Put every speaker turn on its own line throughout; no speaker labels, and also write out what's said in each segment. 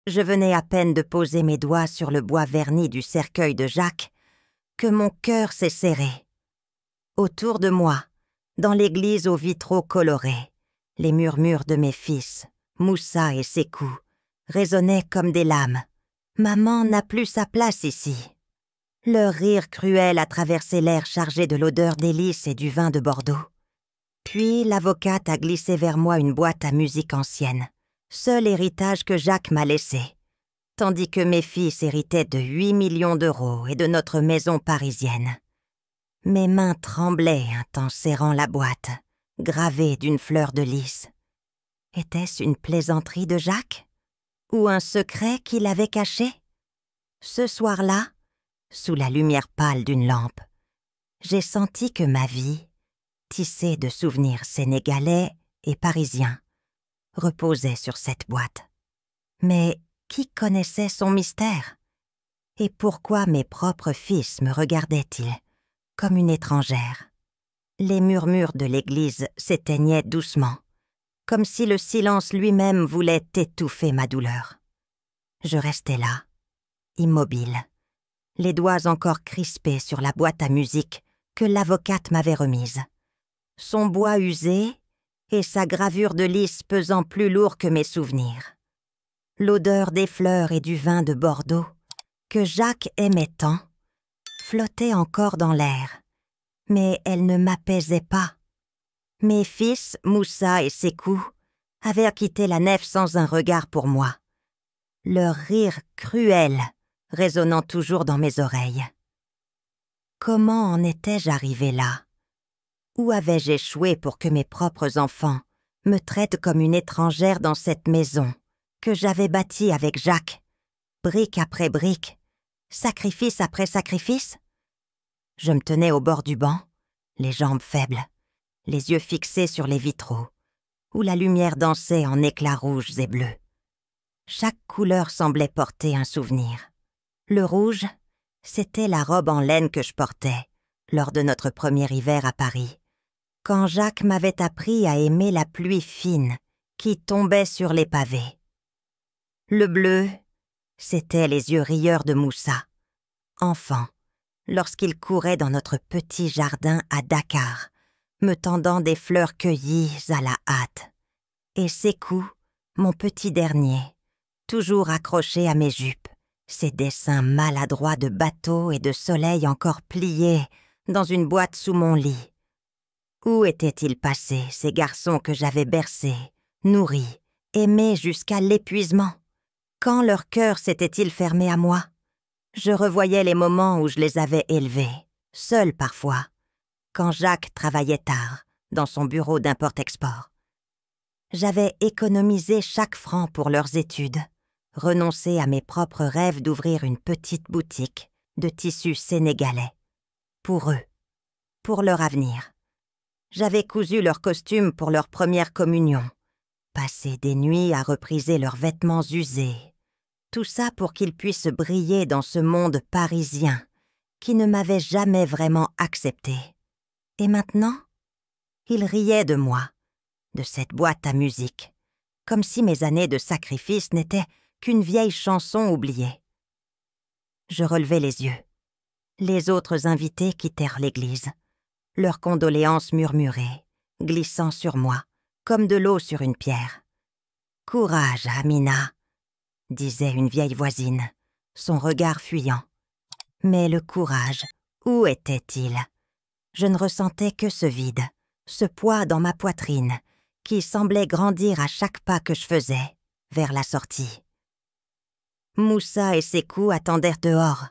Je venais à peine de poser mes doigts sur le bois verni du cercueil de Jacques que mon cœur s'est serré. Autour de moi, dans l'église aux vitraux colorés, les murmures de mes fils, Moussa et Sékou, résonnaient comme des lames. Maman n'a plus sa place ici. Leur rire cruel a traversé l'air chargé de l'odeur des lys et du vin de Bordeaux. Puis l'avocate a glissé vers moi une boîte à musique ancienne, seul héritage que Jacques m'a laissé, tandis que mes fils héritaient de 8 millions d'euros et de notre maison parisienne. Mes mains tremblaient en serrant la boîte, gravée d'une fleur de lys. Était-ce une plaisanterie de Jacques? Ou un secret qu'il avait caché? Ce soir-là, sous la lumière pâle d'une lampe, j'ai senti que ma vie, tissée de souvenirs sénégalais et parisiens, reposait sur cette boîte. Mais qui connaissait son mystère? Et pourquoi mes propres fils me regardaient-ils comme une étrangère? Les murmures de l'église s'éteignaient doucement, comme si le silence lui-même voulait étouffer ma douleur. Je restais là, immobile, les doigts encore crispés sur la boîte à musique que l'avocate m'avait remise. Son bois usé et sa gravure de lys pesant plus lourd que mes souvenirs. L'odeur des fleurs et du vin de Bordeaux, que Jacques aimait tant, flottait encore dans l'air, mais elle ne m'apaisait pas. Mes fils, Moussa et Sékou, avaient quitté la nef sans un regard pour moi, leur rire cruel résonnant toujours dans mes oreilles. Comment en étais-je arrivé là? Où avais-je échoué pour que mes propres enfants me traitent comme une étrangère dans cette maison que j'avais bâtie avec Jacques, brique après brique, sacrifice après sacrifice? Je me tenais au bord du banc, les jambes faibles, les yeux fixés sur les vitraux, où la lumière dansait en éclats rouges et bleus. Chaque couleur semblait porter un souvenir. Le rouge, c'était la robe en laine que je portais lors de notre premier hiver à Paris, quand Jacques m'avait appris à aimer la pluie fine qui tombait sur les pavés. Le bleu, c'étaient les yeux rieurs de Moussa, enfant, lorsqu'il courait dans notre petit jardin à Dakar, me tendant des fleurs cueillies à la hâte. Et Sékou, mon petit dernier, toujours accroché à mes jupes, ses dessins maladroits de bateaux et de soleil encore pliés dans une boîte sous mon lit. Où étaient-ils passés, ces garçons que j'avais bercés, nourris, aimés jusqu'à l'épuisement? Quand leur cœur s'était-il fermé à moi? Je revoyais les moments où je les avais élevés, seul parfois, quand Jacques travaillait tard, dans son bureau d'import-export. J'avais économisé chaque franc pour leurs études, renoncé à mes propres rêves d'ouvrir une petite boutique de tissus sénégalais. Pour eux, pour leur avenir. J'avais cousu leurs costumes pour leur première communion, passé des nuits à repriser leurs vêtements usés. Tout ça pour qu'ils puissent briller dans ce monde parisien qui ne m'avait jamais vraiment accepté. Et maintenant, ils riaient de moi, de cette boîte à musique, comme si mes années de sacrifice n'étaient qu'une vieille chanson oubliée. Je relevai les yeux. Les autres invités quittèrent l'église, leurs condoléances murmurées, glissant sur moi, comme de l'eau sur une pierre. « Courage, Amina !» disait une vieille voisine, son regard fuyant. Mais le courage, où était-il? Je ne ressentais que ce vide, ce poids dans ma poitrine, qui semblait grandir à chaque pas que je faisais, vers la sortie. Moussa et Sékou attendèrent dehors,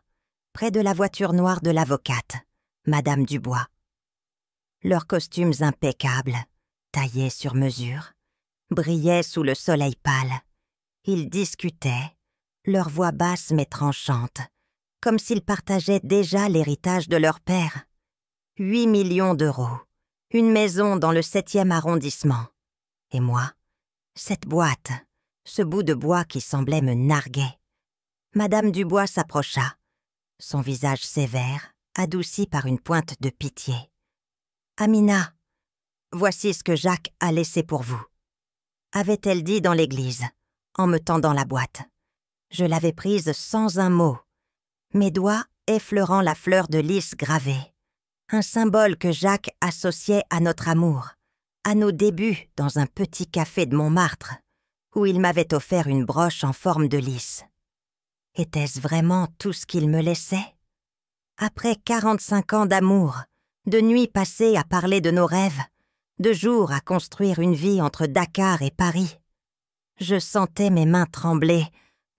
près de la voiture noire de l'avocate, Madame Dubois. Leurs costumes impeccables, taillés sur mesure, brillaient sous le soleil pâle. Ils discutaient, leur voix basse mais tranchante, comme s'ils partageaient déjà l'héritage de leur père. 8 millions d'euros, une maison dans le 7e arrondissement. Et moi, cette boîte, ce bout de bois qui semblait me narguer. Madame Dubois s'approcha, son visage sévère, adouci par une pointe de pitié. « Amina, voici ce que Jacques a laissé pour vous. » avait-elle dit dans l'église, en me tendant la boîte. Je l'avais prise sans un mot, mes doigts effleurant la fleur de lys gravée, un symbole que Jacques associait à notre amour, à nos débuts dans un petit café de Montmartre, où il m'avait offert une broche en forme de lys. Était-ce vraiment tout ce qu'il me laissait? Après 45 ans d'amour, de nuits passées à parler de nos rêves, de jours à construire une vie entre Dakar et Paris, je sentais mes mains trembler,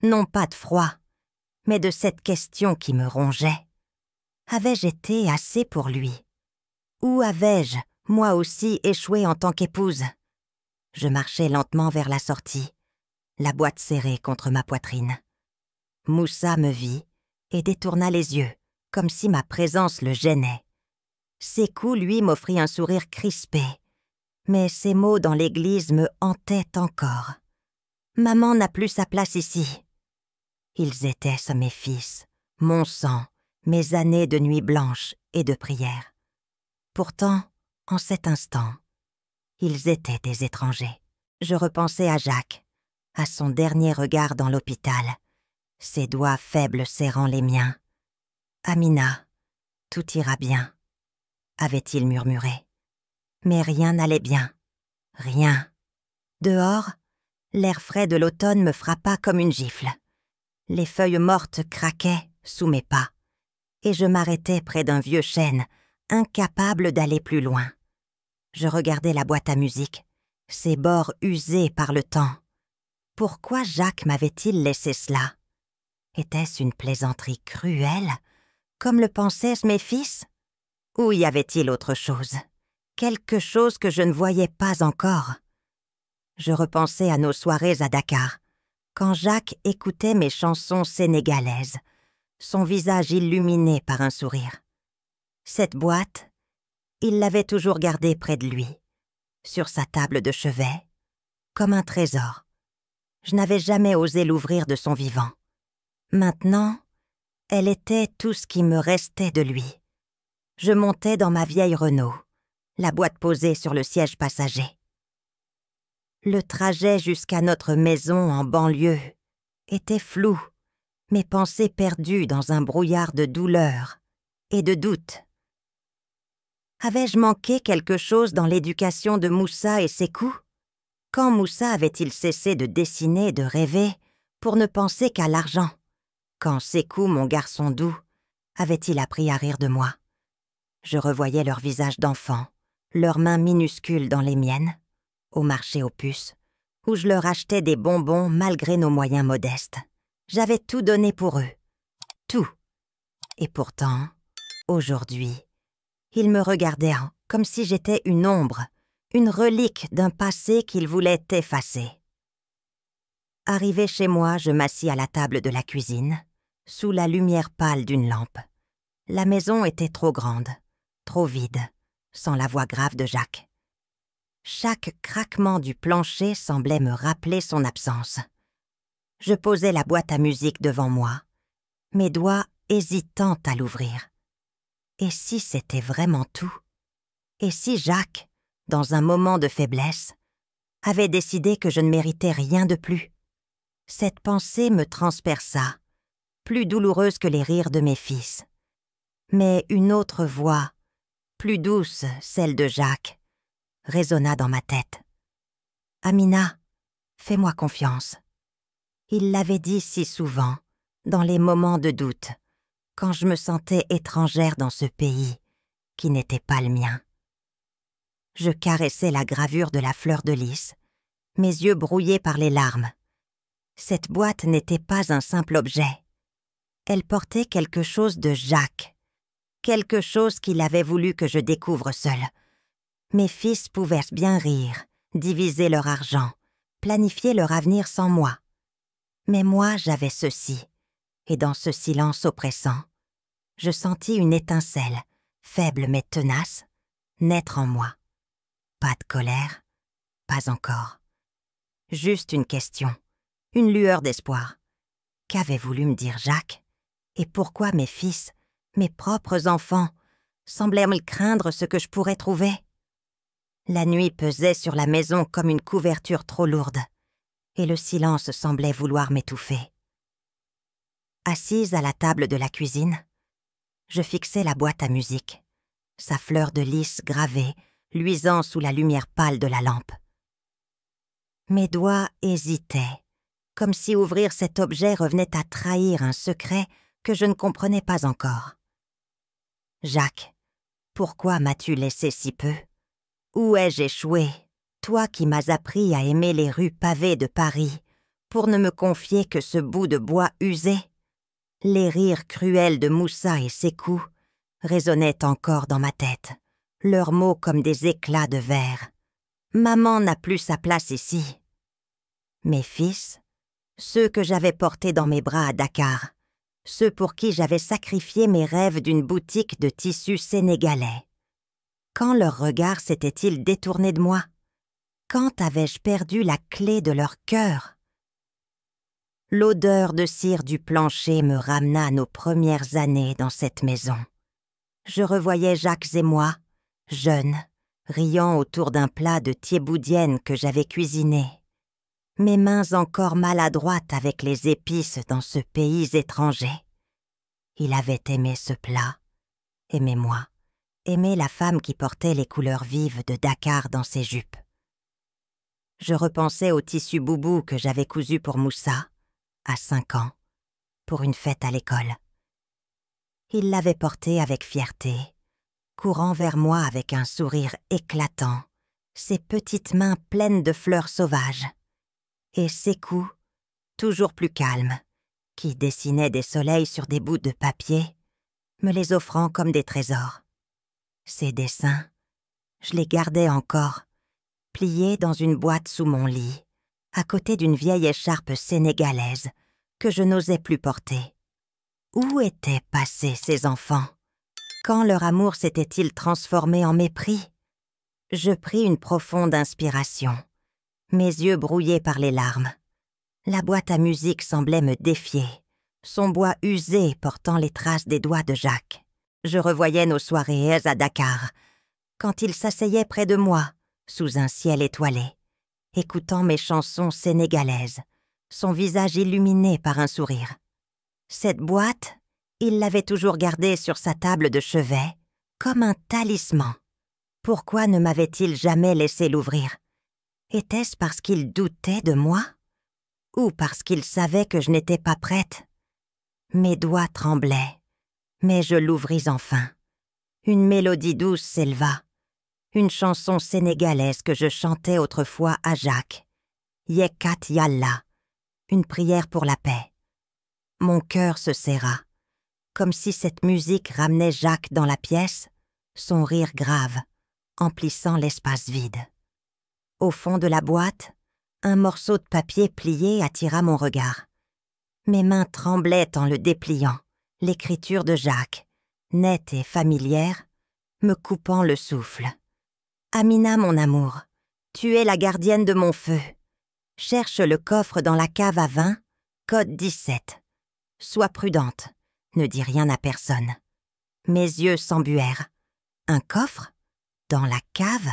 non pas de froid, mais de cette question qui me rongeait. Avais-je été assez pour lui? Ou avais-je, moi aussi, échoué en tant qu'épouse? Je marchais lentement vers la sortie, la boîte serrée contre ma poitrine. Moussa me vit et détourna les yeux, comme si ma présence le gênait. Sékou, lui, m'offrit un sourire crispé, mais ses mots dans l'église me hantaient encore. Maman n'a plus sa place ici. Ils étaient mes fils, mon sang, mes années de nuits blanches et de prières. Pourtant, en cet instant, ils étaient des étrangers. Je repensais à Jacques, à son dernier regard dans l'hôpital, ses doigts faibles serrant les miens. « Amina, tout ira bien », avait-il murmuré. Mais rien n'allait bien. Rien. Dehors, l'air frais de l'automne me frappa comme une gifle. Les feuilles mortes craquaient sous mes pas, et je m'arrêtais près d'un vieux chêne, incapable d'aller plus loin. Je regardais la boîte à musique, ses bords usés par le temps. Pourquoi Jacques m'avait-il laissé cela? Était-ce une plaisanterie cruelle, comme le pensaient mes fils? Ou y avait-il autre chose? Quelque chose que je ne voyais pas encore? Je repensais à nos soirées à Dakar, quand Jacques écoutait mes chansons sénégalaises, son visage illuminé par un sourire. Cette boîte, il l'avait toujours gardée près de lui, sur sa table de chevet, comme un trésor. Je n'avais jamais osé l'ouvrir de son vivant. Maintenant, elle était tout ce qui me restait de lui. Je montais dans ma vieille Renault, la boîte posée sur le siège passager. Le trajet jusqu'à notre maison en banlieue était flou, mes pensées perdues dans un brouillard de douleur et de doute. Avais-je manqué quelque chose dans l'éducation de Moussa et Sékou? Quand Moussa avait-il cessé de dessiner et de rêver pour ne penser qu'à l'argent? Quand Sékou, mon garçon doux, avait-il appris à rire de moi? Je revoyais leurs visages d'enfants, leurs mains minuscules dans les miennes, au marché aux puces, où je leur achetais des bonbons malgré nos moyens modestes. J'avais tout donné pour eux. Tout. Et pourtant, aujourd'hui, ils me regardaient comme si j'étais une ombre, une relique d'un passé qu'ils voulaient effacer. Arrivé chez moi, je m'assis à la table de la cuisine, sous la lumière pâle d'une lampe. La maison était trop grande, trop vide, sans la voix grave de Jacques. Chaque craquement du plancher semblait me rappeler son absence. Je posais la boîte à musique devant moi, mes doigts hésitant à l'ouvrir. Et si c'était vraiment tout? Et si Jacques, dans un moment de faiblesse, avait décidé que je ne méritais rien de plus? Cette pensée me transperça, plus douloureuse que les rires de mes fils. Mais une autre voix, plus douce, celle de Jacques, résonna dans ma tête. « Amina, fais-moi confiance. » Il l'avait dit si souvent, dans les moments de doute, quand je me sentais étrangère dans ce pays qui n'était pas le mien. Je caressais la gravure de la fleur de lys, mes yeux brouillés par les larmes. Cette boîte n'était pas un simple objet. Elle portait quelque chose de Jacques, quelque chose qu'il avait voulu que je découvre seule. Mes fils pouvaient bien rire, diviser leur argent, planifier leur avenir sans moi. Mais moi, j'avais ceci, et dans ce silence oppressant, je sentis une étincelle, faible mais tenace, naître en moi. Pas de colère, pas encore. Juste une question, une lueur d'espoir. Qu'avait voulu me dire Jacques? Et pourquoi mes fils, mes propres enfants, semblaient-ils craindre ce que je pourrais trouver? La nuit pesait sur la maison comme une couverture trop lourde, et le silence semblait vouloir m'étouffer. Assise à la table de la cuisine, je fixais la boîte à musique, sa fleur de lys gravée, luisant sous la lumière pâle de la lampe. Mes doigts hésitaient, comme si ouvrir cet objet revenait à trahir un secret que je ne comprenais pas encore. « Jacques, pourquoi m'as-tu laissé si peu? Où ai-je échoué, toi qui m'as appris à aimer les rues pavées de Paris, pour ne me confier que ce bout de bois usé ?» Les rires cruels de Moussa et Sékou résonnaient encore dans ma tête, leurs mots comme des éclats de verre. Maman n'a plus sa place ici. Mes fils, ceux que j'avais portés dans mes bras à Dakar, ceux pour qui j'avais sacrifié mes rêves d'une boutique de tissus sénégalais. Quand leur regard s'était-il détourné de moi? Quand avais-je perdu la clé de leur cœur? L'odeur de cire du plancher me ramena à nos premières années dans cette maison. Je revoyais Jacques et moi, jeunes, riant autour d'un plat de thiéboudienne que j'avais cuisiné. Mes mains encore maladroites avec les épices dans ce pays étranger. Il avait aimé ce plat, aimé moi, aimé la femme qui portait les couleurs vives de Dakar dans ses jupes. Je repensais au tissu boubou que j'avais cousu pour Moussa, à 5 ans, pour une fête à l'école. Il l'avait porté avec fierté, courant vers moi avec un sourire éclatant, ses petites mains pleines de fleurs sauvages, et Sékou, toujours plus calme, qui dessinait des soleils sur des bouts de papier, me les offrant comme des trésors. Ces dessins, je les gardais encore, pliés dans une boîte sous mon lit, à côté d'une vieille écharpe sénégalaise que je n'osais plus porter. Où étaient passés ces enfants? Quand leur amour s'était-il transformé en mépris? Je pris une profonde inspiration, mes yeux brouillés par les larmes. La boîte à musique semblait me défier, son bois usé portant les traces des doigts de Jacques. Je revoyais nos soirées à Dakar, quand il s'asseyait près de moi, sous un ciel étoilé, écoutant mes chansons sénégalaises, son visage illuminé par un sourire. Cette boîte, il l'avait toujours gardée sur sa table de chevet, comme un talisman. Pourquoi ne m'avait-il jamais laissé l'ouvrir? Était-ce parce qu'il doutait de moi? Ou parce qu'il savait que je n'étais pas prête? Mes doigts tremblaient, mais je l'ouvris enfin. Une mélodie douce s'éleva, une chanson sénégalaise que je chantais autrefois à Jacques. Yekat Yallah, une prière pour la paix. Mon cœur se serra, comme si cette musique ramenait Jacques dans la pièce, son rire grave, emplissant l'espace vide. Au fond de la boîte, un morceau de papier plié attira mon regard. Mes mains tremblaient en le dépliant, l'écriture de Jacques, nette et familière, me coupant le souffle. « Amina, mon amour, tu es la gardienne de mon feu. Cherche le coffre dans la cave à vin, code 17. Sois prudente, ne dis rien à personne. » Mes yeux s'embuèrent. Un coffre? Dans la cave?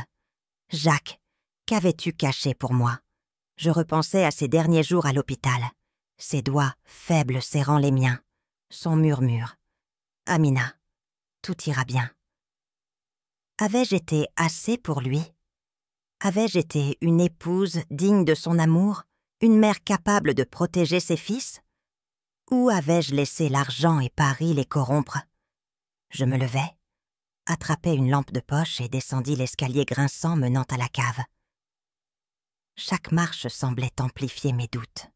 Jacques, qu'avais-tu caché pour moi? Je repensais à ces derniers jours à l'hôpital, ses doigts faibles serrant les miens, son murmure. « Amina, tout ira bien. » Avais-je été assez pour lui? Avais-je été une épouse digne de son amour, une mère capable de protéger ses fils? Ou avais-je laissé l'argent et Paris les corrompre? Je me levai, attrapai une lampe de poche et descendis l'escalier grinçant menant à la cave. Chaque marche semblait amplifier mes doutes.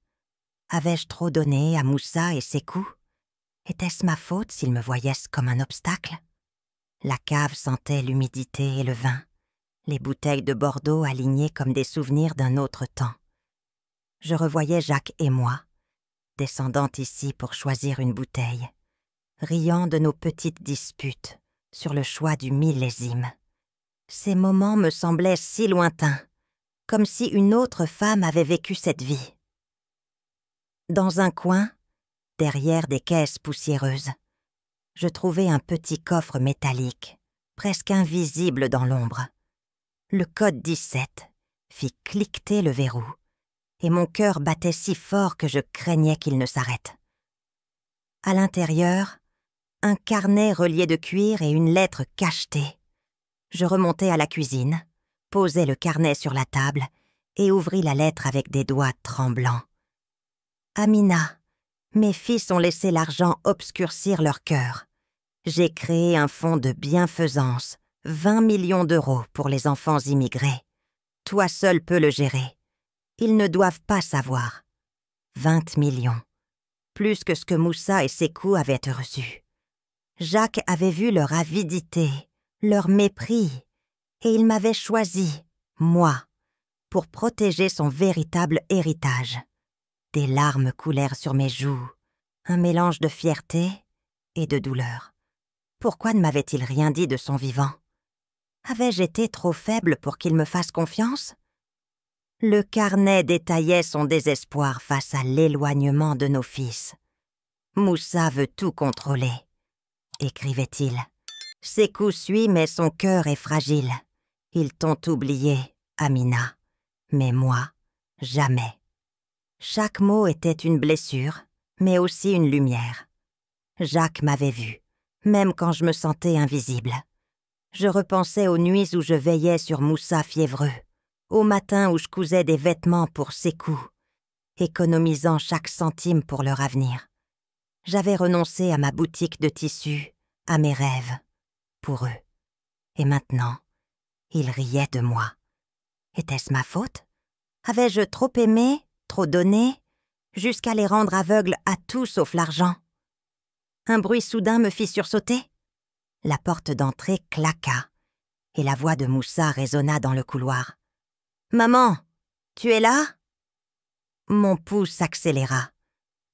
Avais-je trop donné à Moussa et Sékou? Était-ce ma faute s'ils me voyaient comme un obstacle? La cave sentait l'humidité et le vin, les bouteilles de Bordeaux alignées comme des souvenirs d'un autre temps. Je revoyais Jacques et moi, descendant ici pour choisir une bouteille, riant de nos petites disputes sur le choix du millésime. Ces moments me semblaient si lointains, comme si une autre femme avait vécu cette vie. Dans un coin, derrière des caisses poussiéreuses, je trouvai un petit coffre métallique, presque invisible dans l'ombre. Le code 17 fit cliqueter le verrou, et mon cœur battait si fort que je craignais qu'il ne s'arrête. À l'intérieur, un carnet relié de cuir et une lettre cachetée. Je remontai à la cuisine, posai le carnet sur la table et ouvris la lettre avec des doigts tremblants. « Amina, mes fils ont laissé l'argent obscurcir leur cœur. J'ai créé un fonds de bienfaisance, 20 millions d'euros pour les enfants immigrés. Toi seul peux le gérer. Ils ne doivent pas savoir. 20 millions. Plus que ce que Moussa et Sékou avaient reçu. Jacques avait vu leur avidité, leur mépris, et il m'avait choisi, moi, pour protéger son véritable héritage. Des larmes coulèrent sur mes joues, un mélange de fierté et de douleur. Pourquoi ne m'avait-il rien dit de son vivant? Avais-je été trop faible pour qu'il me fasse confiance? Le carnet détaillait son désespoir face à l'éloignement de nos fils. « Moussa veut tout contrôler », écrivait-il. « Sékou suit, mais son cœur est fragile. Ils t'ont oublié, Amina. Mais moi, jamais. » Chaque mot était une blessure, mais aussi une lumière. Jacques m'avait vue, même quand je me sentais invisible. Je repensais aux nuits où je veillais sur Moussa fiévreux, aux matins où je cousais des vêtements pour Sékou, économisant chaque centime pour leur avenir. J'avais renoncé à ma boutique de tissus, à mes rêves, pour eux. Et maintenant, ils riaient de moi. Était-ce ma faute? Avais-je trop aimé, trop donné, jusqu'à les rendre aveugles à tout sauf l'argent? Un bruit soudain me fit sursauter. La porte d'entrée claqua, et la voix de Moussa résonna dans le couloir. « Maman, tu es là ?» Mon pouls s'accéléra.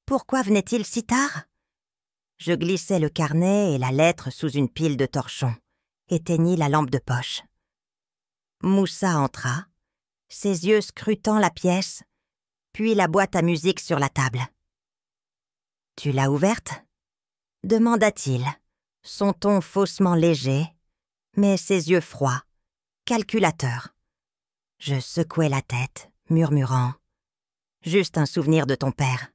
Pourquoi venait-il si tard? Je glissai le carnet et la lettre sous une pile de torchons, éteignis la lampe de poche. Moussa entra, ses yeux scrutant la pièce, puis la boîte à musique sur la table. « Tu l'as ouverte ?» demanda-t-il, son ton faussement léger, mais ses yeux froids, calculateurs. Je secouai la tête, murmurant « Juste un souvenir de ton père. »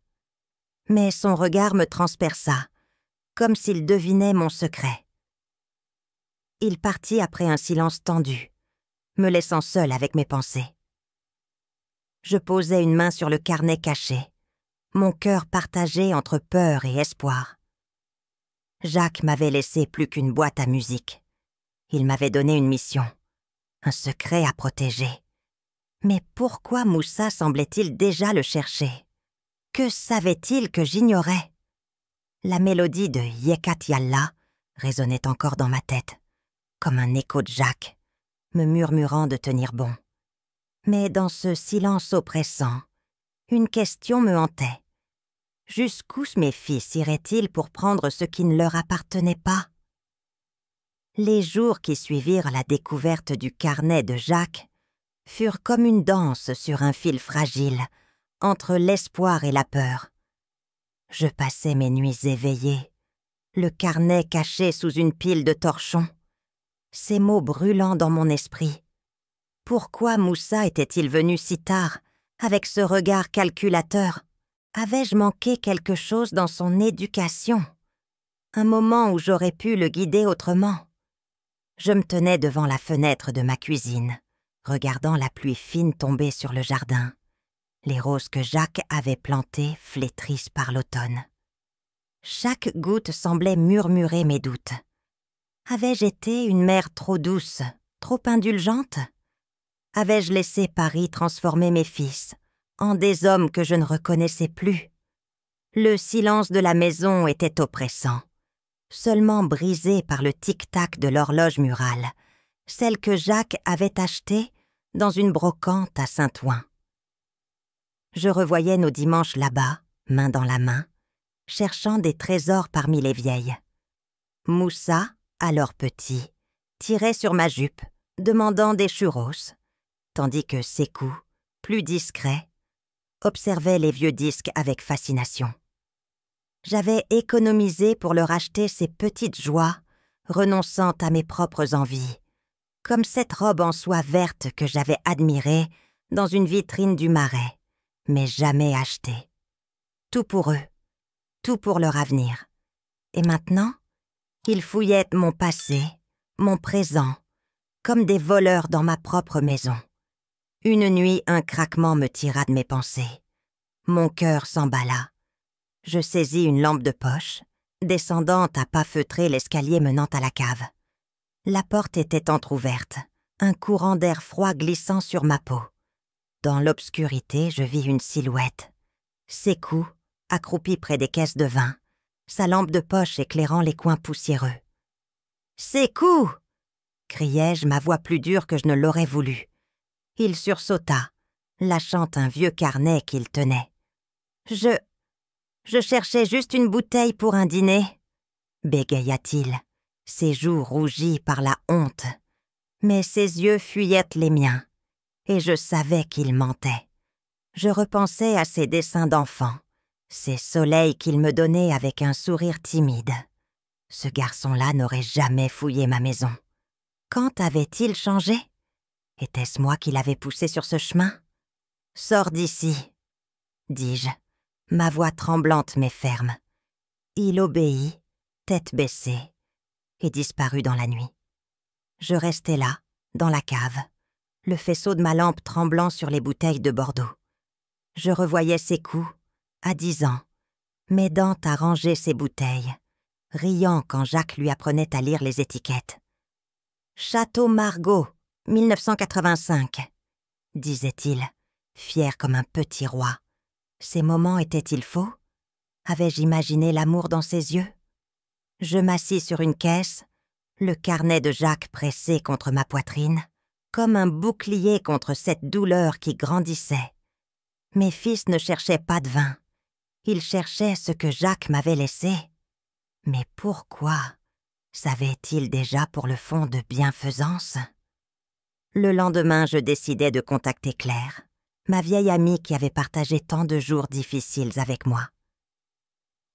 Mais son regard me transperça, comme s'il devinait mon secret. Il partit après un silence tendu, me laissant seule avec mes pensées. Je posai une main sur le carnet caché, mon cœur partagé entre peur et espoir. Jacques m'avait laissé plus qu'une boîte à musique. Il m'avait donné une mission, un secret à protéger. Mais pourquoi Moussa semblait-il déjà le chercher? Que savait-il que j'ignorais? La mélodie de Yekat Yallah résonnait encore dans ma tête, comme un écho de Jacques, me murmurant de tenir bon. Mais dans ce silence oppressant, une question me hantait. Jusqu'où mes fils iraient-ils pour prendre ce qui ne leur appartenait pas? Les jours qui suivirent la découverte du carnet de Jacques furent comme une danse sur un fil fragile, entre l'espoir et la peur. Je passais mes nuits éveillée, le carnet caché sous une pile de torchons, ces mots brûlant dans mon esprit. Pourquoi Moussa était-il venu si tard, avec ce regard calculateur? Avais-je manqué quelque chose dans son éducation? Un moment où j'aurais pu le guider autrement? Je me tenais devant la fenêtre de ma cuisine, regardant la pluie fine tomber sur le jardin, les roses que Jacques avait plantées flétrissent par l'automne. Chaque goutte semblait murmurer mes doutes. Avais-je été une mère trop douce, trop indulgente? Avais-je laissé Paris transformer mes fils en des hommes que je ne reconnaissais plus? Le silence de la maison était oppressant, seulement brisé par le tic-tac de l'horloge murale, celle que Jacques avait achetée dans une brocante à Saint-Ouen. Je revoyais nos dimanches là-bas, main dans la main, cherchant des trésors parmi les vieilles. Moussa, alors petit, tirait sur ma jupe, demandant des churros, tandis que Sékou, plus discret, observait les vieux disques avec fascination. J'avais économisé pour leur acheter ces petites joies, renonçant à mes propres envies, comme cette robe en soie verte que j'avais admirée dans une vitrine du Marais, mais jamais achetée. Tout pour eux, tout pour leur avenir. Et maintenant, ils fouillaient mon passé, mon présent, comme des voleurs dans ma propre maison. Une nuit, un craquement me tira de mes pensées. Mon cœur s'emballa. Je saisis une lampe de poche, descendant à pas feutrés l'escalier menant à la cave. La porte était entr'ouverte, un courant d'air froid glissant sur ma peau. Dans l'obscurité, je vis une silhouette. Sékou, accroupi près des caisses de vin, sa lampe de poche éclairant les coins poussiéreux. « Sékou !» criai-je, ma voix plus dure que je ne l'aurais voulu. Il sursauta, lâchant un vieux carnet qu'il tenait. « Je cherchais juste une bouteille pour un dîner, » bégaya-t-il, ses joues rougies par la honte. Mais ses yeux fuyaient les miens, et je savais qu'il mentait. Je repensais à ses dessins d'enfant, ces soleils qu'il me donnait avec un sourire timide. Ce garçon-là n'aurait jamais fouillé ma maison. Quand avait-il changé? Était-ce moi qui l'avais poussé sur ce chemin? « Sors d'ici », dis-je, ma voix tremblante mais ferme. Il obéit, tête baissée, et disparut dans la nuit. Je restai là, dans la cave, le faisceau de ma lampe tremblant sur les bouteilles de Bordeaux. Je revoyais Sékou, à 10 ans, m'aidant à ranger ses bouteilles, riant quand Jacques lui apprenait à lire les étiquettes. « Château Margaux, 1985 », disait-il, fier comme un petit roi. Ces moments étaient-ils faux? Avais-je imaginé l'amour dans ses yeux? Je m'assis sur une caisse, le carnet de Jacques pressé contre ma poitrine, comme un bouclier contre cette douleur qui grandissait. Mes fils ne cherchaient pas de vin. Ils cherchaient ce que Jacques m'avait laissé. Mais pourquoi? Savait-il déjà pour le fond de bienfaisance? Le lendemain, je décidai de contacter Claire, ma vieille amie qui avait partagé tant de jours difficiles avec moi.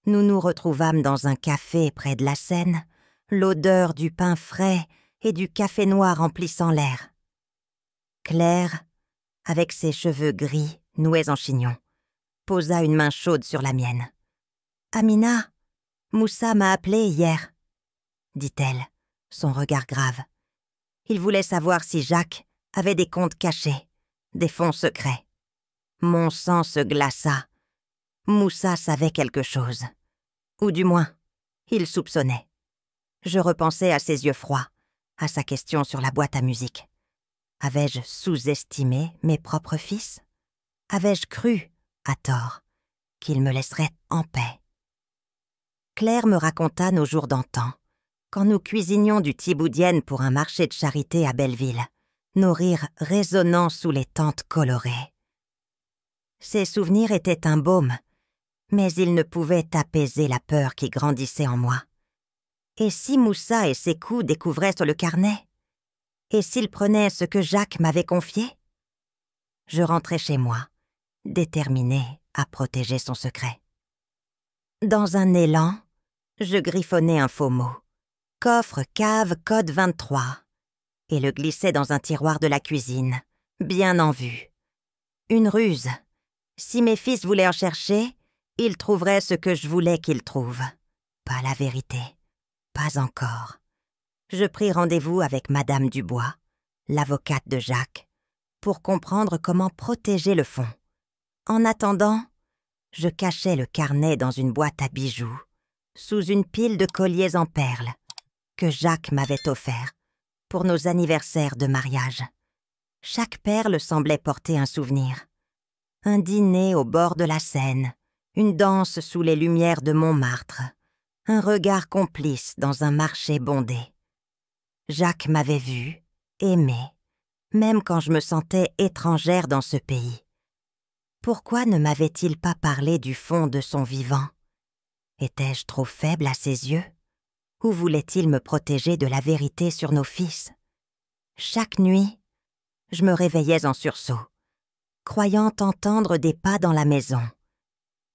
Nous nous retrouvâmes dans un café près de la Seine, l'odeur du pain frais et du café noir emplissant l'air. Claire, avec ses cheveux gris, noués en chignon, posa une main chaude sur la mienne. « Amina, Moussa m'a appelé hier, » dit-elle, son regard grave. Il voulait savoir si Jacques avait des comptes cachés, des fonds secrets. Mon sang se glaça. Moussa savait quelque chose. Ou du moins, il soupçonnait. Je repensais à ses yeux froids, à sa question sur la boîte à musique. Avais-je sous-estimé mes propres fils? Avais-je cru, à tort, qu'il me laisserait en paix? Claire me raconta nos jours d'antan, quand nous cuisinions du thiboudienne pour un marché de charité à Belleville, nos rires résonnant sous les tentes colorées. Ces souvenirs étaient un baume, mais ils ne pouvaient apaiser la peur qui grandissait en moi. Et si Moussa et Sékou découvraient sur le carnet? Et s'ils prenaient ce que Jacques m'avait confié? Je rentrais chez moi, déterminée à protéger son secret. Dans un élan, je griffonnais un faux mot. Coffre, cave, code 23, et le glissais dans un tiroir de la cuisine, bien en vue. Une ruse. Si mes fils voulaient en chercher, ils trouveraient ce que je voulais qu'ils trouvent. Pas la vérité. Pas encore. Je pris rendez-vous avec Madame Dubois, l'avocate de Jacques, pour comprendre comment protéger le fonds. En attendant, je cachais le carnet dans une boîte à bijoux, sous une pile de colliers en perles, que Jacques m'avait offert pour nos anniversaires de mariage. Chaque perle semblait porter un souvenir. Un dîner au bord de la Seine, une danse sous les lumières de Montmartre, un regard complice dans un marché bondé. Jacques m'avait vue, aimée, même quand je me sentais étrangère dans ce pays. Pourquoi ne m'avait-il pas parlé du fond de son vivant? Étais-je trop faible à ses yeux? Ou voulait-il me protéger de la vérité sur nos fils? Chaque nuit, je me réveillais en sursaut, croyant entendre des pas dans la maison.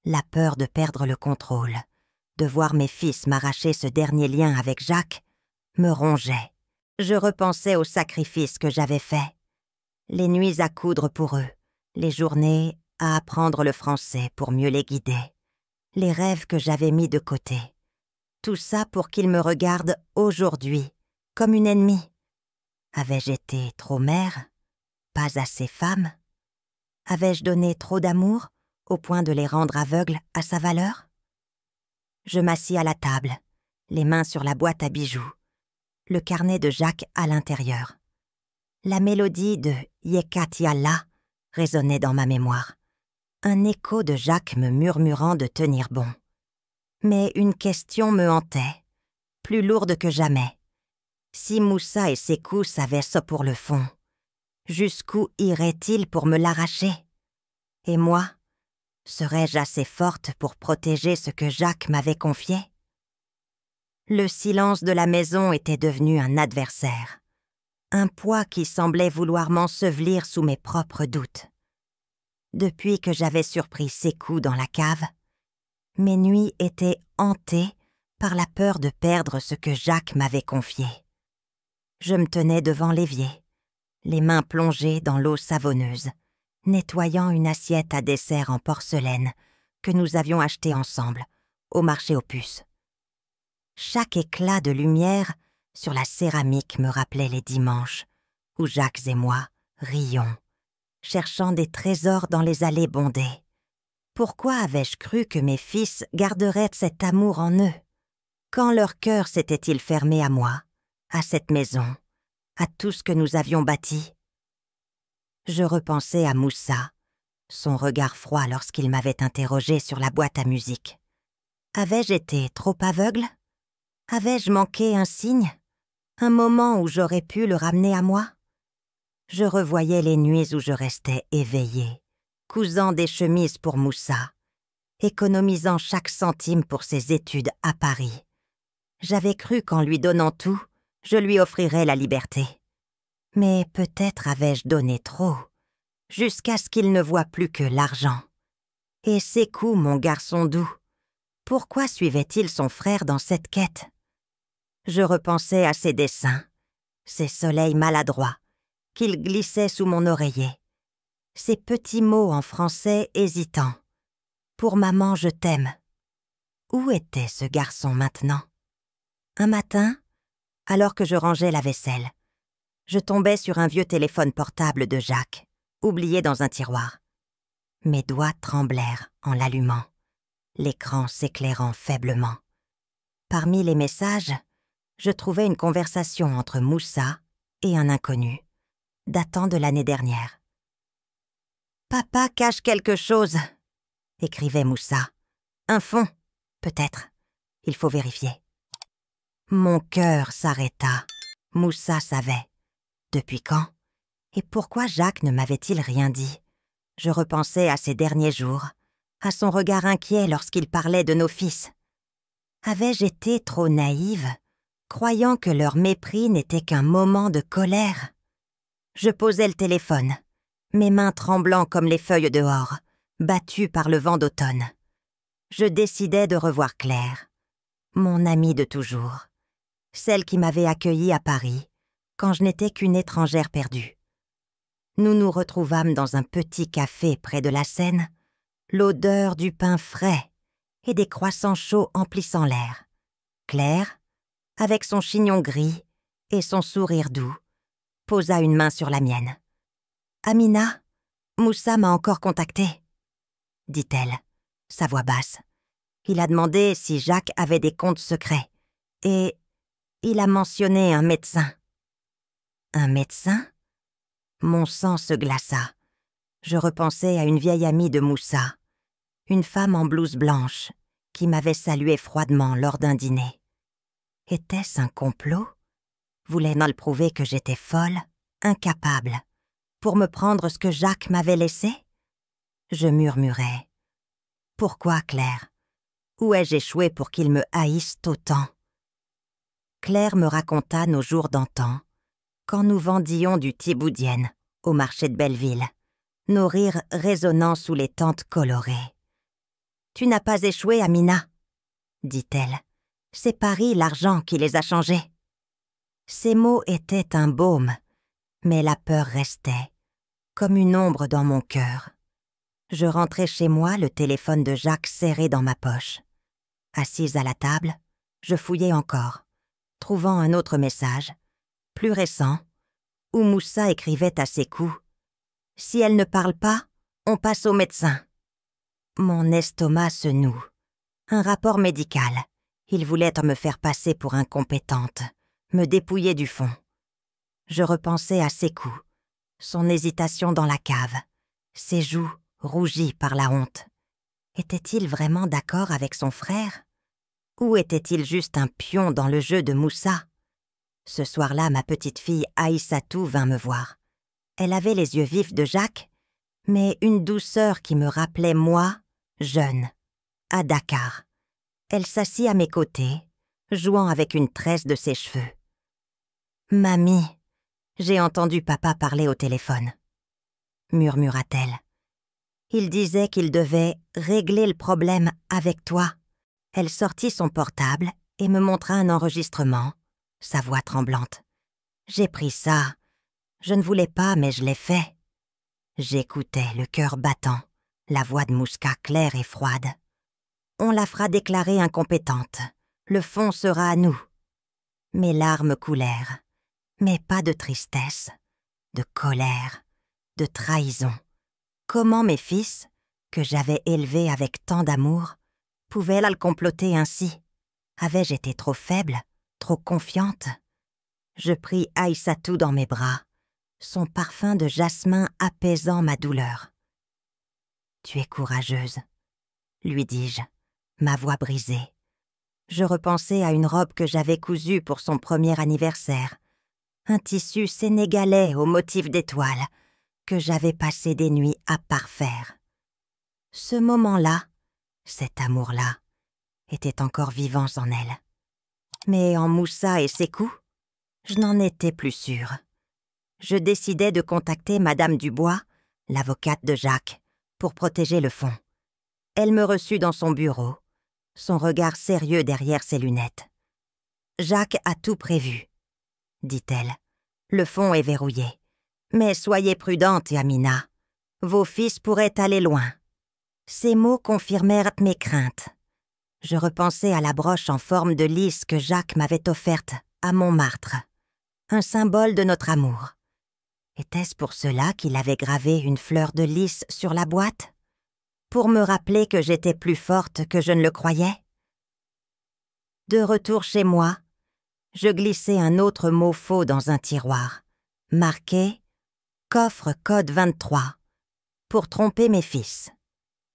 La peur de perdre le contrôle, de voir mes fils m'arracher ce dernier lien avec Jacques, me rongeait. Je repensais aux sacrifices que j'avais faits. Les nuits à coudre pour eux, les journées à apprendre le français pour mieux les guider. les rêves que j'avais mis de côté. Tout ça pour qu'il me regarde aujourd'hui, comme une ennemie. Avais-je été trop mère? Pas assez femme? Avais-je donné trop d'amour, au point de les rendre aveugles à sa valeur? Je m'assis à la table, les mains sur la boîte à bijoux, le carnet de Jacques à l'intérieur. La mélodie de Yekatialla résonnait dans ma mémoire, un écho de Jacques me murmurant de tenir bon. Mais une question me hantait, plus lourde que jamais. Si Moussa et Sékou savaient ça pour le fond, jusqu'où iraient-ils pour me l'arracher? Et moi, serais-je assez forte pour protéger ce que Jacques m'avait confié? Le silence de la maison était devenu un adversaire, un poids qui semblait vouloir m'ensevelir sous mes propres doutes. Depuis que j'avais surpris Sékou dans la cave, mes nuits étaient hantées par la peur de perdre ce que Jacques m'avait confié. Je me tenais devant l'évier, les mains plongées dans l'eau savonneuse, nettoyant une assiette à dessert en porcelaine que nous avions achetée ensemble au marché aux puces. Chaque éclat de lumière sur la céramique me rappelait les dimanches où Jacques et moi rions, cherchant des trésors dans les allées bondées. Pourquoi avais-je cru que mes fils garderaient cet amour en eux? Quand leur cœur s'était-il fermé à moi, à cette maison, à tout ce que nous avions bâti? Je repensais à Moussa, son regard froid lorsqu'il m'avait interrogé sur la boîte à musique. Avais-je été trop aveugle? Avais-je manqué un signe? Un moment où j'aurais pu le ramener à moi? Je revoyais les nuits où je restais éveillée, cousant des chemises pour Moussa, économisant chaque centime pour ses études à Paris. J'avais cru qu'en lui donnant tout, je lui offrirais la liberté. Mais peut-être avais-je donné trop, jusqu'à ce qu'il ne voie plus que l'argent. Et Sékou, mon garçon doux, pourquoi suivait-il son frère dans cette quête? Je repensais à ses dessins, ses soleils maladroits, qu'il glissait sous mon oreiller, ces petits mots en français hésitants. Pour maman, je t'aime. Où était ce garçon maintenant? Un matin, alors que je rangeais la vaisselle, je tombais sur un vieux téléphone portable de Jacques, oublié dans un tiroir. Mes doigts tremblèrent en l'allumant, l'écran s'éclairant faiblement. Parmi les messages, je trouvais une conversation entre Moussa et un inconnu, datant de l'année dernière. « Papa cache quelque chose », écrivait Moussa. « Un fond, peut-être. Il faut vérifier. » Mon cœur s'arrêta. Moussa savait. Depuis quand? Et pourquoi Jacques ne m'avait-il rien dit? Je repensais à ces derniers jours, à son regard inquiet lorsqu'il parlait de nos fils. Avais-je été trop naïve, croyant que leur mépris n'était qu'un moment de colère? Je posais le téléphone, mes mains tremblant comme les feuilles dehors, battues par le vent d'automne. Je décidai de revoir Claire, mon amie de toujours, celle qui m'avait accueillie à Paris, quand je n'étais qu'une étrangère perdue. Nous nous retrouvâmes dans un petit café près de la Seine, l'odeur du pain frais et des croissants chauds emplissant l'air. Claire, avec son chignon gris et son sourire doux, posa une main sur la mienne. « Amina, Moussa m'a encore contactée, » dit-elle, sa voix basse. Il a demandé si Jacques avait des comptes secrets et il a mentionné un médecin. Un médecin? Mon sang se glaça. Je repensais à une vieille amie de Moussa, une femme en blouse blanche, qui m'avait salué froidement lors d'un dîner. Était-ce un complot? Voulait-elle prouver que j'étais folle, incapable, pour me prendre ce que Jacques m'avait laissé? Je murmurais. Pourquoi, Claire? Où ai-je échoué pour qu'il me haïsse autant? Claire me raconta nos jours d'antan, quand nous vendions du thiboudienne au marché de Belleville, nos rires résonnant sous les tentes colorées. « Tu n'as pas échoué, Amina, » dit-elle. « C'est Paris l'argent qui les a changés. » Ces mots étaient un baume, mais la peur restait, comme une ombre dans mon cœur. Je rentrais chez moi, le téléphone de Jacques serré dans ma poche. Assise à la table, je fouillais encore, trouvant un autre message, plus récent, où Moussa écrivait à Sékou « Si elle ne parle pas, on passe au médecin ». Mon estomac se noue. Un rapport médical. Il voulait me faire passer pour incompétente, me dépouiller du fond. Je repensais à Sékou, son hésitation dans la cave, ses joues rougies par la honte. Était-il vraiment d'accord avec son frère? Ou était-il juste un pion dans le jeu de Moussa? Ce soir-là, ma petite fille Aïssatou vint me voir. Elle avait les yeux vifs de Jacques, mais une douceur qui me rappelait moi, jeune, à Dakar. Elle s'assit à mes côtés, jouant avec une tresse de ses cheveux. « Mamie, j'ai entendu papa parler au téléphone. » murmura-t-elle. Il disait qu'il devait régler le problème avec toi. Elle sortit son portable et me montra un enregistrement, sa voix tremblante. J'ai pris ça. Je ne voulais pas, mais je l'ai fait. J'écoutais, le cœur battant, la voix de Mouska claire et froide. On la fera déclarer incompétente. Le fond sera à nous. Mes larmes coulèrent, mais pas de tristesse, de colère, de trahison. Comment mes fils, que j'avais élevés avec tant d'amour, pouvaient la le comploter ainsi? Avais-je été trop faible, trop confiante? Je pris Aïssatou dans mes bras, son parfum de jasmin apaisant ma douleur. « Tu es courageuse, » lui dis-je, ma voix brisée. Je repensais à une robe que j'avais cousue pour son premier anniversaire, un tissu sénégalais au motif d'étoiles, que j'avais passé des nuits à parfaire. Ce moment-là, cet amour-là, était encore vivant en elle. Mais en Moussa et Sékou, je n'en étais plus sûre. Je décidai de contacter Madame Dubois, l'avocate de Jacques, pour protéger le fond. Elle me reçut dans son bureau, son regard sérieux derrière ses lunettes. « Jacques a tout prévu, » dit-elle. « Le fond est verrouillé. Mais soyez prudente, Amina. Vos fils pourraient aller loin. » Ces mots confirmèrent mes craintes. Je repensais à la broche en forme de lys que Jacques m'avait offerte à Montmartre, un symbole de notre amour. Était-ce pour cela qu'il avait gravé une fleur de lys sur la boîte? Pour me rappeler que j'étais plus forte que je ne le croyais? De retour chez moi, je glissai un autre mot faux dans un tiroir, marqué « Coffre code 23 » pour tromper mes fils.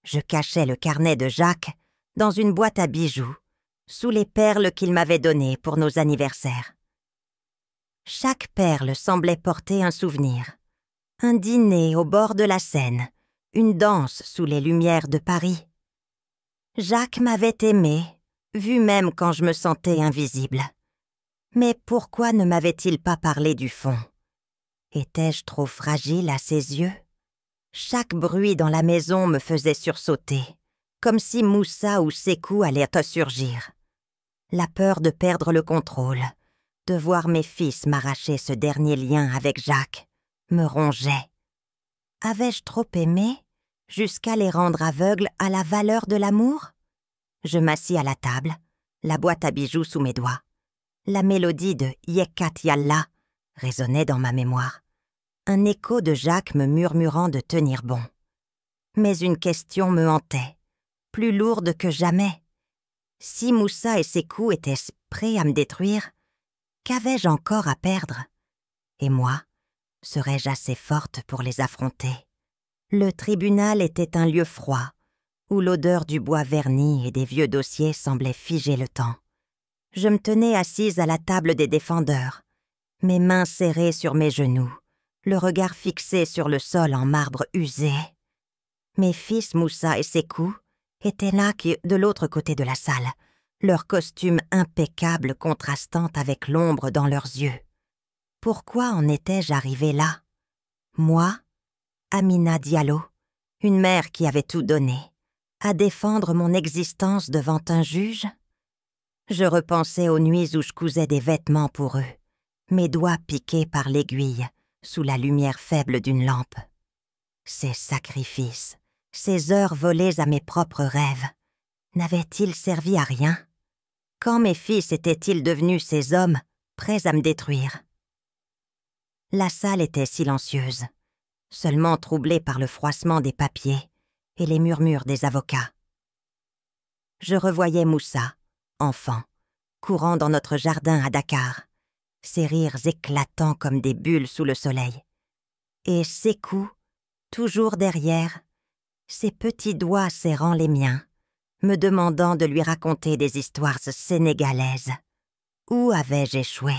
Je cachais le carnet de Jacques dans une boîte à bijoux, sous les perles qu'il m'avait données pour nos anniversaires. Chaque perle semblait porter un souvenir. Un dîner au bord de la Seine, une danse sous les lumières de Paris. Jacques m'avait aimée, vu même quand je me sentais invisible. Mais pourquoi ne m'avait-il pas parlé du fond? Étais-je trop fragile à ses yeux? Chaque bruit dans la maison me faisait sursauter, comme si Moussa ou Sékou allaient surgir. La peur de perdre le contrôle, de voir mes fils m'arracher ce dernier lien avec Jacques, me rongeait. Avais-je trop aimé, jusqu'à les rendre aveugles à la valeur de l'amour? Je m'assis à la table, la boîte à bijoux sous mes doigts. La mélodie de Yekat Yallah résonnait dans ma mémoire. Un écho de Jacques me murmurant de tenir bon. Mais une question me hantait, plus lourde que jamais. Si Moussa et Sékou étaient prêts à me détruire, qu'avais-je encore à perdre? Et moi, serais-je assez forte pour les affronter? Le tribunal était un lieu froid, où l'odeur du bois verni et des vieux dossiers semblait figer le temps. Je me tenais assise à la table des défendeurs, mes mains serrées sur mes genoux, le regard fixé sur le sol en marbre usé. Mes fils Moussa et Sékou étaient là de l'autre côté de la salle, leur costume impeccable contrastant avec l'ombre dans leurs yeux. Pourquoi en étais-je arrivée là? Moi, Amina Diallo, une mère qui avait tout donné, à défendre mon existence devant un juge? Je repensais aux nuits où je cousais des vêtements pour eux, mes doigts piqués par l'aiguille, sous la lumière faible d'une lampe. Ces sacrifices, Ces heures volées à mes propres rêves, n'avaient-ils servi à rien? Quand mes fils étaient-ils devenus ces hommes prêts à me détruire? La salle était silencieuse, seulement troublée par le froissement des papiers et les murmures des avocats. Je revoyais Moussa, enfant, courant dans notre jardin à Dakar, ses rires éclatants comme des bulles sous le soleil, et Sékou, toujours derrière, ses petits doigts serrant les miens, me demandant de lui raconter des histoires sénégalaises. Où avais-je échoué?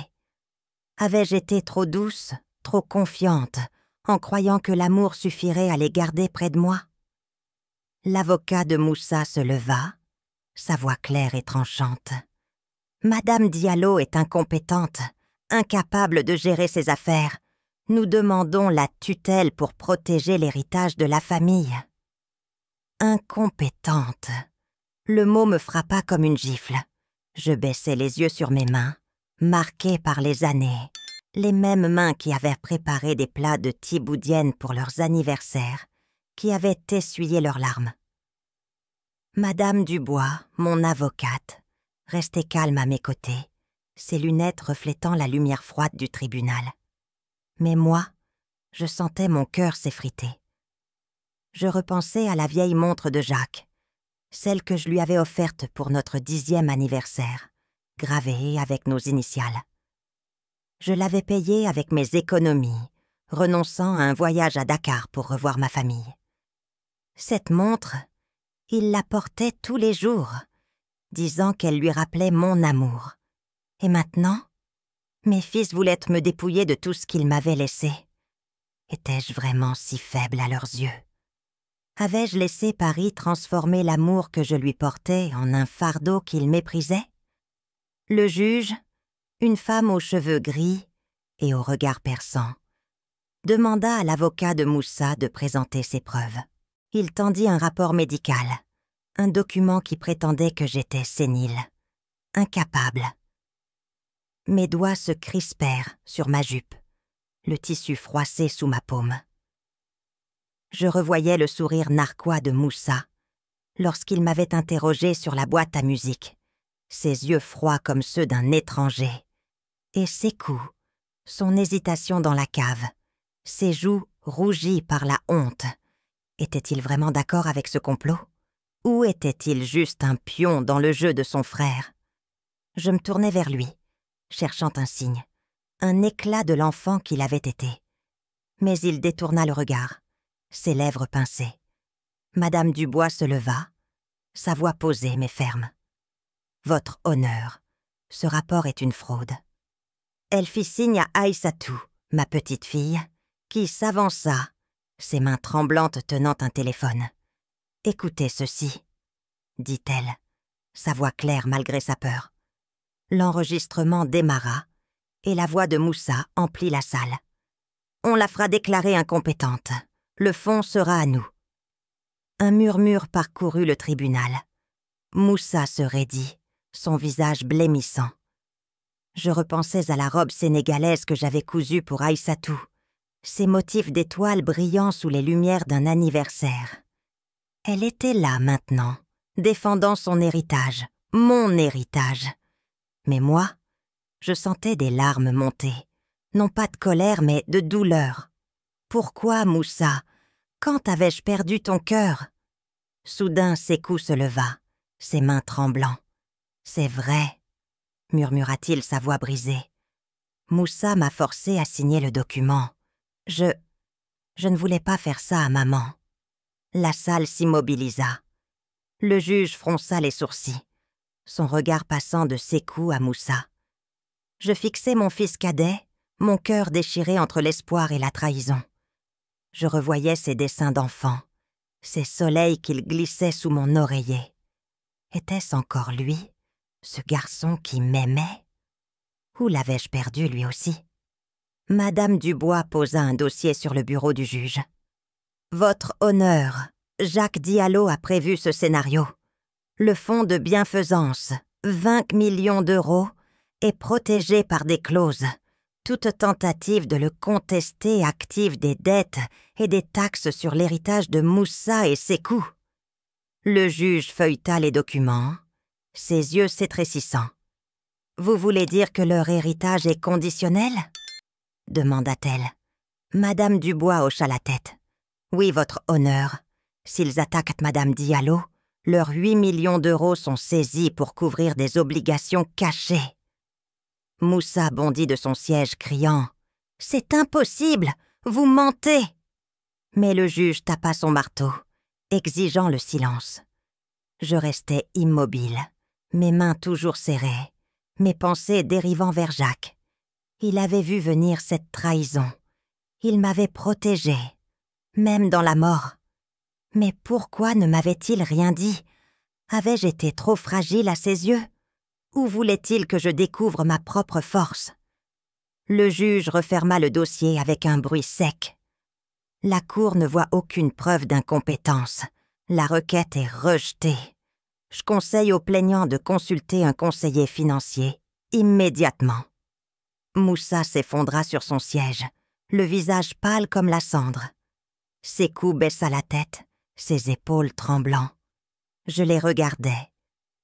Avais-je été trop douce, trop confiante, en croyant que l'amour suffirait à les garder près de moi? L'avocat de Moussa se leva, sa voix claire et tranchante. Madame Diallo est incompétente, incapable de gérer ses affaires. Nous demandons la tutelle pour protéger l'héritage de la famille. Incompétente. Le mot me frappa comme une gifle. Je baissai les yeux sur mes mains, marquées par les années, les mêmes mains qui avaient préparé des plats de thiboudienne pour leurs anniversaires, qui avaient essuyé leurs larmes. Madame Dubois, mon avocate, restait calme à mes côtés, ses lunettes reflétant la lumière froide du tribunal. Mais moi, je sentais mon cœur s'effriter. Je repensais à la vieille montre de Jacques, celle que je lui avais offerte pour notre 10e anniversaire, gravée avec nos initiales. Je l'avais payée avec mes économies, renonçant à un voyage à Dakar pour revoir ma famille. Cette montre, il la portait tous les jours, disant qu'elle lui rappelait mon amour. Et maintenant, mes fils voulaient me dépouiller de tout ce qu'ils m'avaient laissé. Étais-je vraiment si faible à leurs yeux? Avais-je laissé Paris transformer l'amour que je lui portais en un fardeau qu'il méprisait? Le juge, une femme aux cheveux gris et au regard perçant, demanda à l'avocat de Moussa de présenter ses preuves. Il tendit un rapport médical, un document qui prétendait que j'étais sénile, incapable. Mes doigts se crispèrent sur ma jupe, le tissu froissé sous ma paume. Je revoyais le sourire narquois de Moussa lorsqu'il m'avait interrogé sur la boîte à musique, ses yeux froids comme ceux d'un étranger, et Sékou, son hésitation dans la cave, ses joues rougies par la honte. Était-il vraiment d'accord avec ce complot? Ou était-il juste un pion dans le jeu de son frère? Je me tournai vers lui, cherchant un signe, un éclat de l'enfant qu'il avait été. Mais il détourna le regard, ses lèvres pincées. Madame Dubois se leva, sa voix posée mais ferme. « Votre honneur, ce rapport est une fraude. » Elle fit signe à Aïssatou, ma petite fille, qui s'avança, ses mains tremblantes tenant un téléphone. « Écoutez ceci, » dit-elle, sa voix claire malgré sa peur. L'enregistrement démarra, et la voix de Moussa emplit la salle. « On la fera déclarer incompétente. Le fond sera à nous. » Un murmure parcourut le tribunal. Moussa se raidit, son visage blêmissant. Je repensais à la robe sénégalaise que j'avais cousue pour Aïssatou, ses motifs d'étoiles brillant sous les lumières d'un anniversaire. Elle était là maintenant, défendant son héritage, mon héritage. Mais moi, je sentais des larmes monter, non pas de colère mais de douleur. Pourquoi, Moussa? Quand avais-je perdu ton cœur? Soudain, Sékou se leva, ses mains tremblant. « C'est vrai, » murmura-t-il, sa voix brisée. Moussa m'a forcé à signer le document. Je ne voulais pas faire ça à maman. La salle s'immobilisa. Le juge fronça les sourcils, son regard passant de Sékou à Moussa. Je fixai mon fils cadet, mon cœur déchiré entre l'espoir et la trahison. Je revoyais ses dessins d'enfant, ces soleils qu'il glissait sous mon oreiller. Était-ce encore lui, ce garçon qui m'aimait? Où l'avais-je perdu lui aussi? Madame Dubois posa un dossier sur le bureau du juge. « Votre honneur, Jacques Diallo a prévu ce scénario. Le fonds de bienfaisance, 20 millions d'euros, est protégé par des clauses. Toute tentative de le contester active des dettes et des taxes sur l'héritage de Moussa et Sékou. Le juge feuilleta les documents, ses yeux s'étrécissant. « Vous voulez dire que leur héritage est conditionnel ?» demanda-t-elle. Madame Dubois hocha la tête. « Oui, votre honneur. S'ils attaquent Madame Diallo, leurs 8 millions d'euros sont saisis pour couvrir des obligations cachées. » Moussa bondit de son siège, criant « C'est impossible! Vous mentez !» Mais le juge tapa son marteau, exigeant le silence. Je restais immobile, mes mains toujours serrées, mes pensées dérivant vers Jacques. Il avait vu venir cette trahison. Il m'avait protégée, même dans la mort. Mais pourquoi ne m'avait-il rien dit? Avais-je été trop fragile à ses yeux? Ou voulait-il que je découvre ma propre force? Le juge referma le dossier avec un bruit sec. La cour ne voit aucune preuve d'incompétence. La requête est rejetée. Je conseille au plaignant de consulter un conseiller financier immédiatement. Moussa s'effondra sur son siège, le visage pâle comme la cendre. Sékou baissa la tête, ses épaules tremblant. Je les regardais,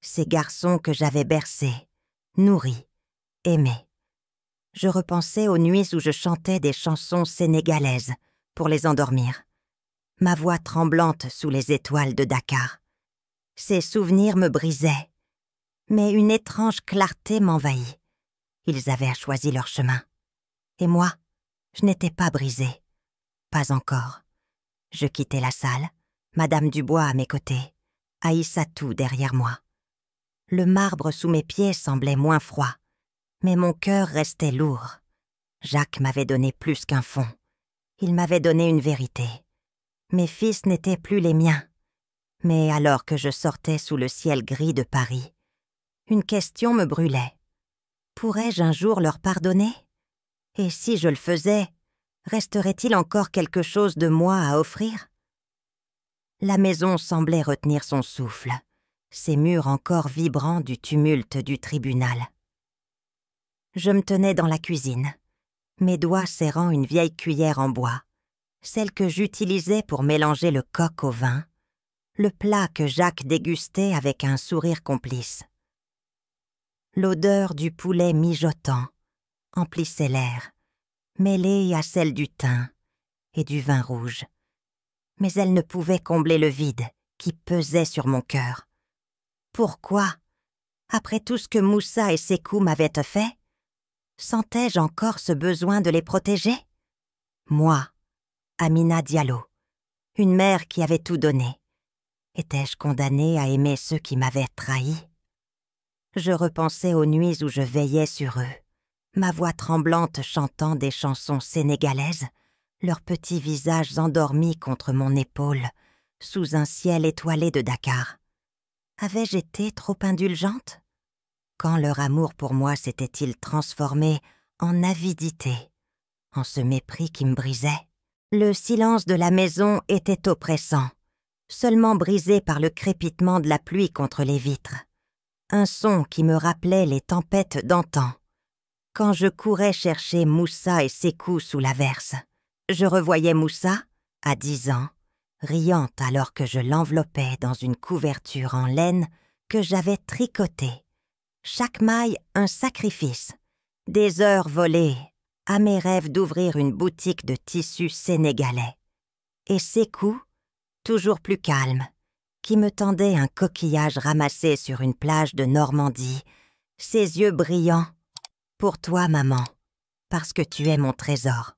ces garçons que j'avais bercés, nourris, aimés. Je repensais aux nuits où je chantais des chansons sénégalaises pour les endormir, ma voix tremblante sous les étoiles de Dakar. Ces souvenirs me brisaient, mais une étrange clarté m'envahit. Ils avaient choisi leur chemin. Et moi, je n'étais pas brisée. Pas encore. Je quittais la salle, Madame Dubois à mes côtés, Aïssatou derrière moi. Le marbre sous mes pieds semblait moins froid, mais mon cœur restait lourd. Jacques m'avait donné plus qu'un fond. Il m'avait donné une vérité. Mes fils n'étaient plus les miens. Mais alors que je sortais sous le ciel gris de Paris, une question me brûlait. Pourrais-je un jour leur pardonner? Et si je le faisais, resterait-il encore quelque chose de moi à offrir? La maison semblait retenir son souffle, ses murs encore vibrants du tumulte du tribunal. Je me tenais dans la cuisine, mes doigts serrant une vieille cuillère en bois, celle que j'utilisais pour mélanger le coq au vin, le plat que Jacques dégustait avec un sourire complice. L'odeur du poulet mijotant emplissait l'air, mêlée à celle du thym et du vin rouge. Mais elle ne pouvait combler le vide qui pesait sur mon cœur. Pourquoi, après tout ce que Moussa et Sékou m'avaient fait, sentais-je encore ce besoin de les protéger? Moi, Amina Diallo, une mère qui avait tout donné. Étais-je condamnée à aimer ceux qui m'avaient trahi? Je repensais aux nuits où je veillais sur eux, ma voix tremblante chantant des chansons sénégalaises, leurs petits visages endormis contre mon épaule, sous un ciel étoilé de Dakar. Avais-je été trop indulgente? Quand leur amour pour moi s'était-il transformé en avidité, en ce mépris qui me brisait? Le silence de la maison était oppressant, seulement brisé par le crépitement de la pluie contre les vitres. Un son qui me rappelait les tempêtes d'antan. Quand je courais chercher Moussa et Sékou sous l'averse, je revoyais Moussa, à 10 ans, riant alors que je l'enveloppais dans une couverture en laine que j'avais tricotée. Chaque maille un sacrifice, des heures volées à mes rêves d'ouvrir une boutique de tissus sénégalais. Et Sékou, toujours plus calme, qui me tendait un coquillage ramassé sur une plage de Normandie, ses yeux brillants. « Pour toi, maman, parce que tu es mon trésor. »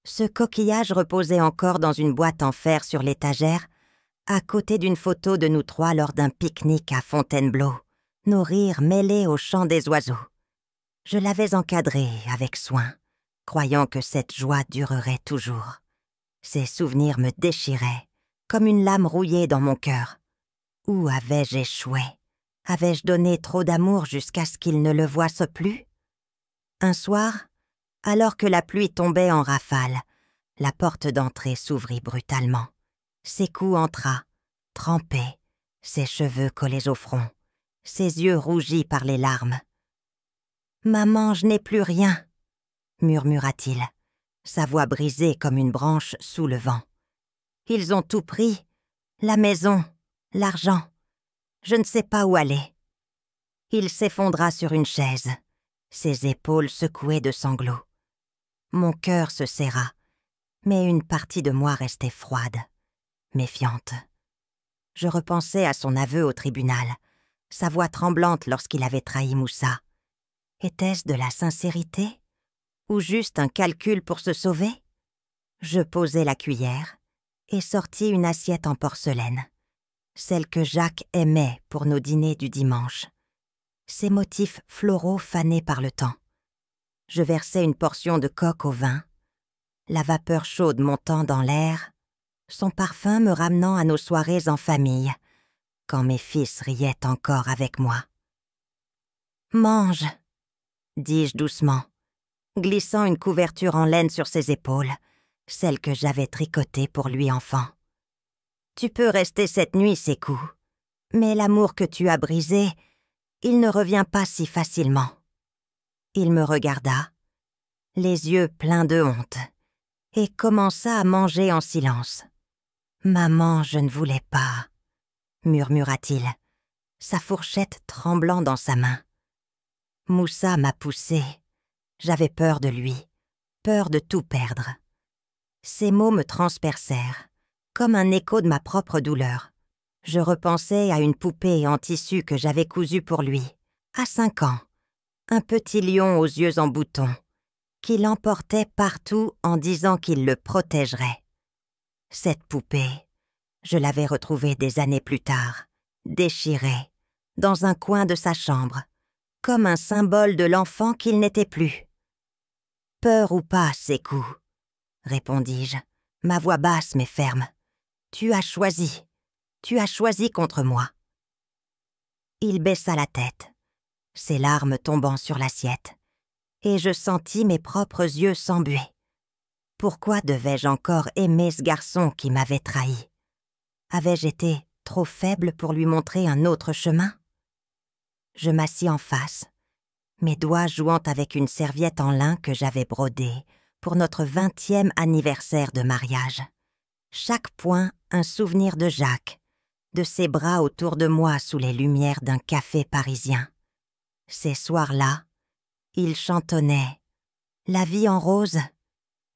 Ce coquillage reposait encore dans une boîte en fer sur l'étagère, à côté d'une photo de nous trois lors d'un pique-nique à Fontainebleau, nos rires mêlés au chant des oiseaux. Je l'avais encadré avec soin, croyant que cette joie durerait toujours. Ces souvenirs me déchiraient, comme une lame rouillée dans mon cœur. Où avais-je échoué? Avais-je donné trop d'amour jusqu'à ce qu'il ne le voisse plus? Un soir, alors que la pluie tombait en rafale, la porte d'entrée s'ouvrit brutalement. Sékou entra, trempé, ses cheveux collés au front, ses yeux rougis par les larmes. « Maman, je n'ai plus rien. » murmura-t-il, sa voix brisée comme une branche sous le vent. Ils ont tout pris, la maison, l'argent. Je ne sais pas où aller. Il s'effondra sur une chaise, ses épaules secouées de sanglots. Mon cœur se serra, mais une partie de moi restait froide, méfiante. Je repensais à son aveu au tribunal, sa voix tremblante lorsqu'il avait trahi Moussa. Était-ce de la sincérité ou juste un calcul pour se sauver? Je posai la cuillère et sortis une assiette en porcelaine, celle que Jacques aimait pour nos dîners du dimanche. Ses motifs floraux fanés par le temps. Je versai une portion de coque au vin, la vapeur chaude montant dans l'air, son parfum me ramenant à nos soirées en famille, quand mes fils riaient encore avec moi. « Mange !» dis-je doucement, glissant une couverture en laine sur ses épaules, celle que j'avais tricotée pour lui enfant. « Tu peux rester cette nuit, Sékou, mais l'amour que tu as brisé, il ne revient pas si facilement. » Il me regarda, les yeux pleins de honte, et commença à manger en silence. « Maman, je ne voulais pas, » murmura-t-il, sa fourchette tremblant dans sa main. Moussa m'a poussé. J'avais peur de lui, peur de tout perdre. Ces mots me transpercèrent, comme un écho de ma propre douleur. Je repensais à une poupée en tissu que j'avais cousue pour lui, à 5 ans, un petit lion aux yeux en bouton, qu'il emportait partout en disant qu'il le protégerait. Cette poupée, je l'avais retrouvée des années plus tard, déchirée, dans un coin de sa chambre, comme un symbole de l'enfant qu'il n'était plus. « Peur ou pas, Sékou, » répondis-je, ma voix basse mais ferme. « Tu as choisi contre moi. » Il baissa la tête, ses larmes tombant sur l'assiette, et je sentis mes propres yeux s'embuer. Pourquoi devais-je encore aimer ce garçon qui m'avait trahi? Avais-je été trop faible pour lui montrer un autre chemin? Je m'assis en face, mes doigts jouant avec une serviette en lin que j'avais brodée pour notre 20e anniversaire de mariage. Chaque point un souvenir de Jacques, de ses bras autour de moi sous les lumières d'un café parisien. Ces soirs-là, il chantonnait « La vie en rose »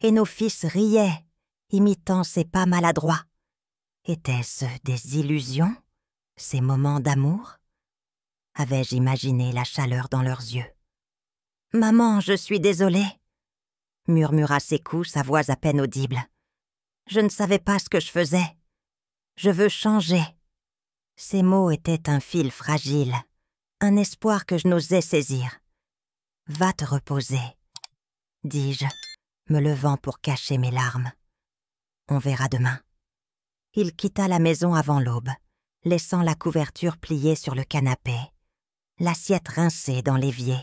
et nos fils riaient, imitant ses pas maladroits. Étaient-ce des illusions, ces moments d'amour? Avais-je imaginé la chaleur dans leurs yeux? « Maman, je suis désolée » murmura Sékou, sa voix à peine audible. « Je ne savais pas ce que je faisais. Je veux changer. » Ces mots étaient un fil fragile, un espoir que je n'osais saisir. « Va te reposer » dis-je, me levant pour cacher mes larmes. « On verra demain. » Il quitta la maison avant l'aube, laissant la couverture pliée sur le canapé, l'assiette rincée dans l'évier,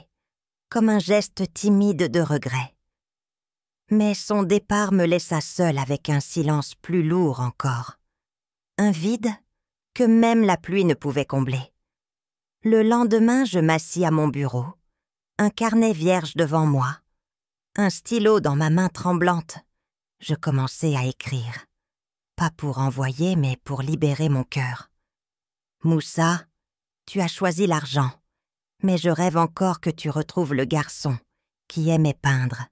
comme un geste timide de regret. Mais son départ me laissa seule avec un silence plus lourd encore. Un vide que même la pluie ne pouvait combler. Le lendemain, je m'assis à mon bureau, un carnet vierge devant moi, un stylo dans ma main tremblante. Je commençai à écrire. Pas pour envoyer, mais pour libérer mon cœur. « Moussa, tu as choisi l'argent, mais je rêve encore que tu retrouves le garçon qui aimait peindre,